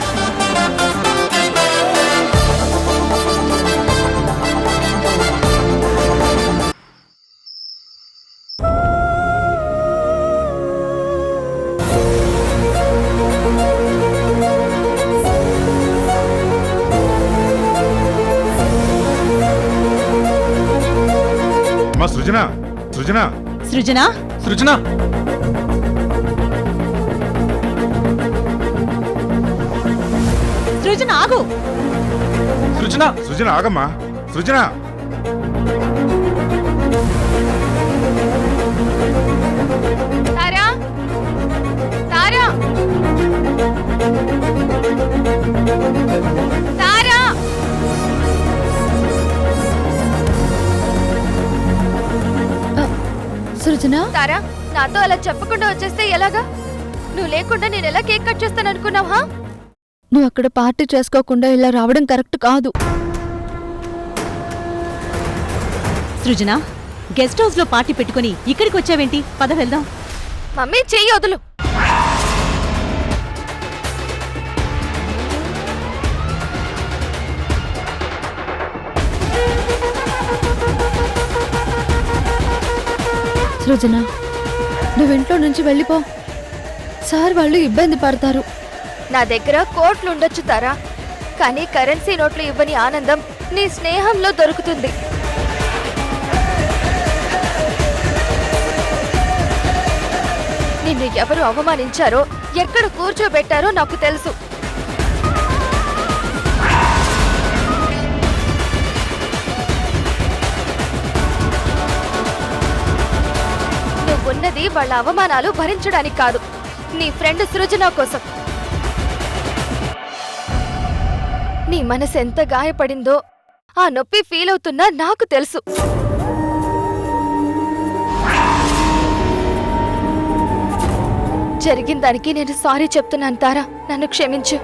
అమ్మా సృజన సృజన సృజన సృజన సృజన ఆగు. సృజన సృజన ఆగమ్మా. సృజన తారా తారా తారా సృజన తారా, నాతో అలా చెప్పకుండా వచ్చేస్తే ఎలాగా? నువ్వు లేకుండా నేను ఎలా కేక్ కట్ చేస్తాను అనుకున్నావా? నువ్వు అక్కడ పార్టీ చేసుకోకుండా ఇలా రావడం కరెక్ట్ కాదు. సృజన గెస్ట్ హౌస్ లో పార్టీ పెట్టుకుని ఇక్కడికి వచ్చావేంటి? పద వెళ్దాం. మమ్మీ చెయ్యి వదులు. సృజన నువ్వింట్లో నుంచి వెళ్ళిపో. సార్ వాళ్ళు ఇబ్బంది పడతారు. నా దగ్గర కోట్లు ఉండొచ్చు తారా, కానీ కరెన్సీ నోట్లు ఇవ్వని ఆనందం నీ స్నేహంలో దొరుకుతుంది. నిన్ను ఎవరు అవమానించారో, ఎక్కడ కూర్చోబెట్టారో నాకు తెలుసు. నువ్వున్నది వాళ్ళ అవమానాలు భరించడానికి కాదు, నీ ఫ్రెండ్ సృజన కోసం. నీ మనసు ఎంత గాయపడిందో, ఆ నొప్పి ఫీల్ అవుతున్నా నాకు తెలుసు. జరిగిన దానికి నేను సారీ చెప్తున్నాను తారా, నన్ను క్షమించు.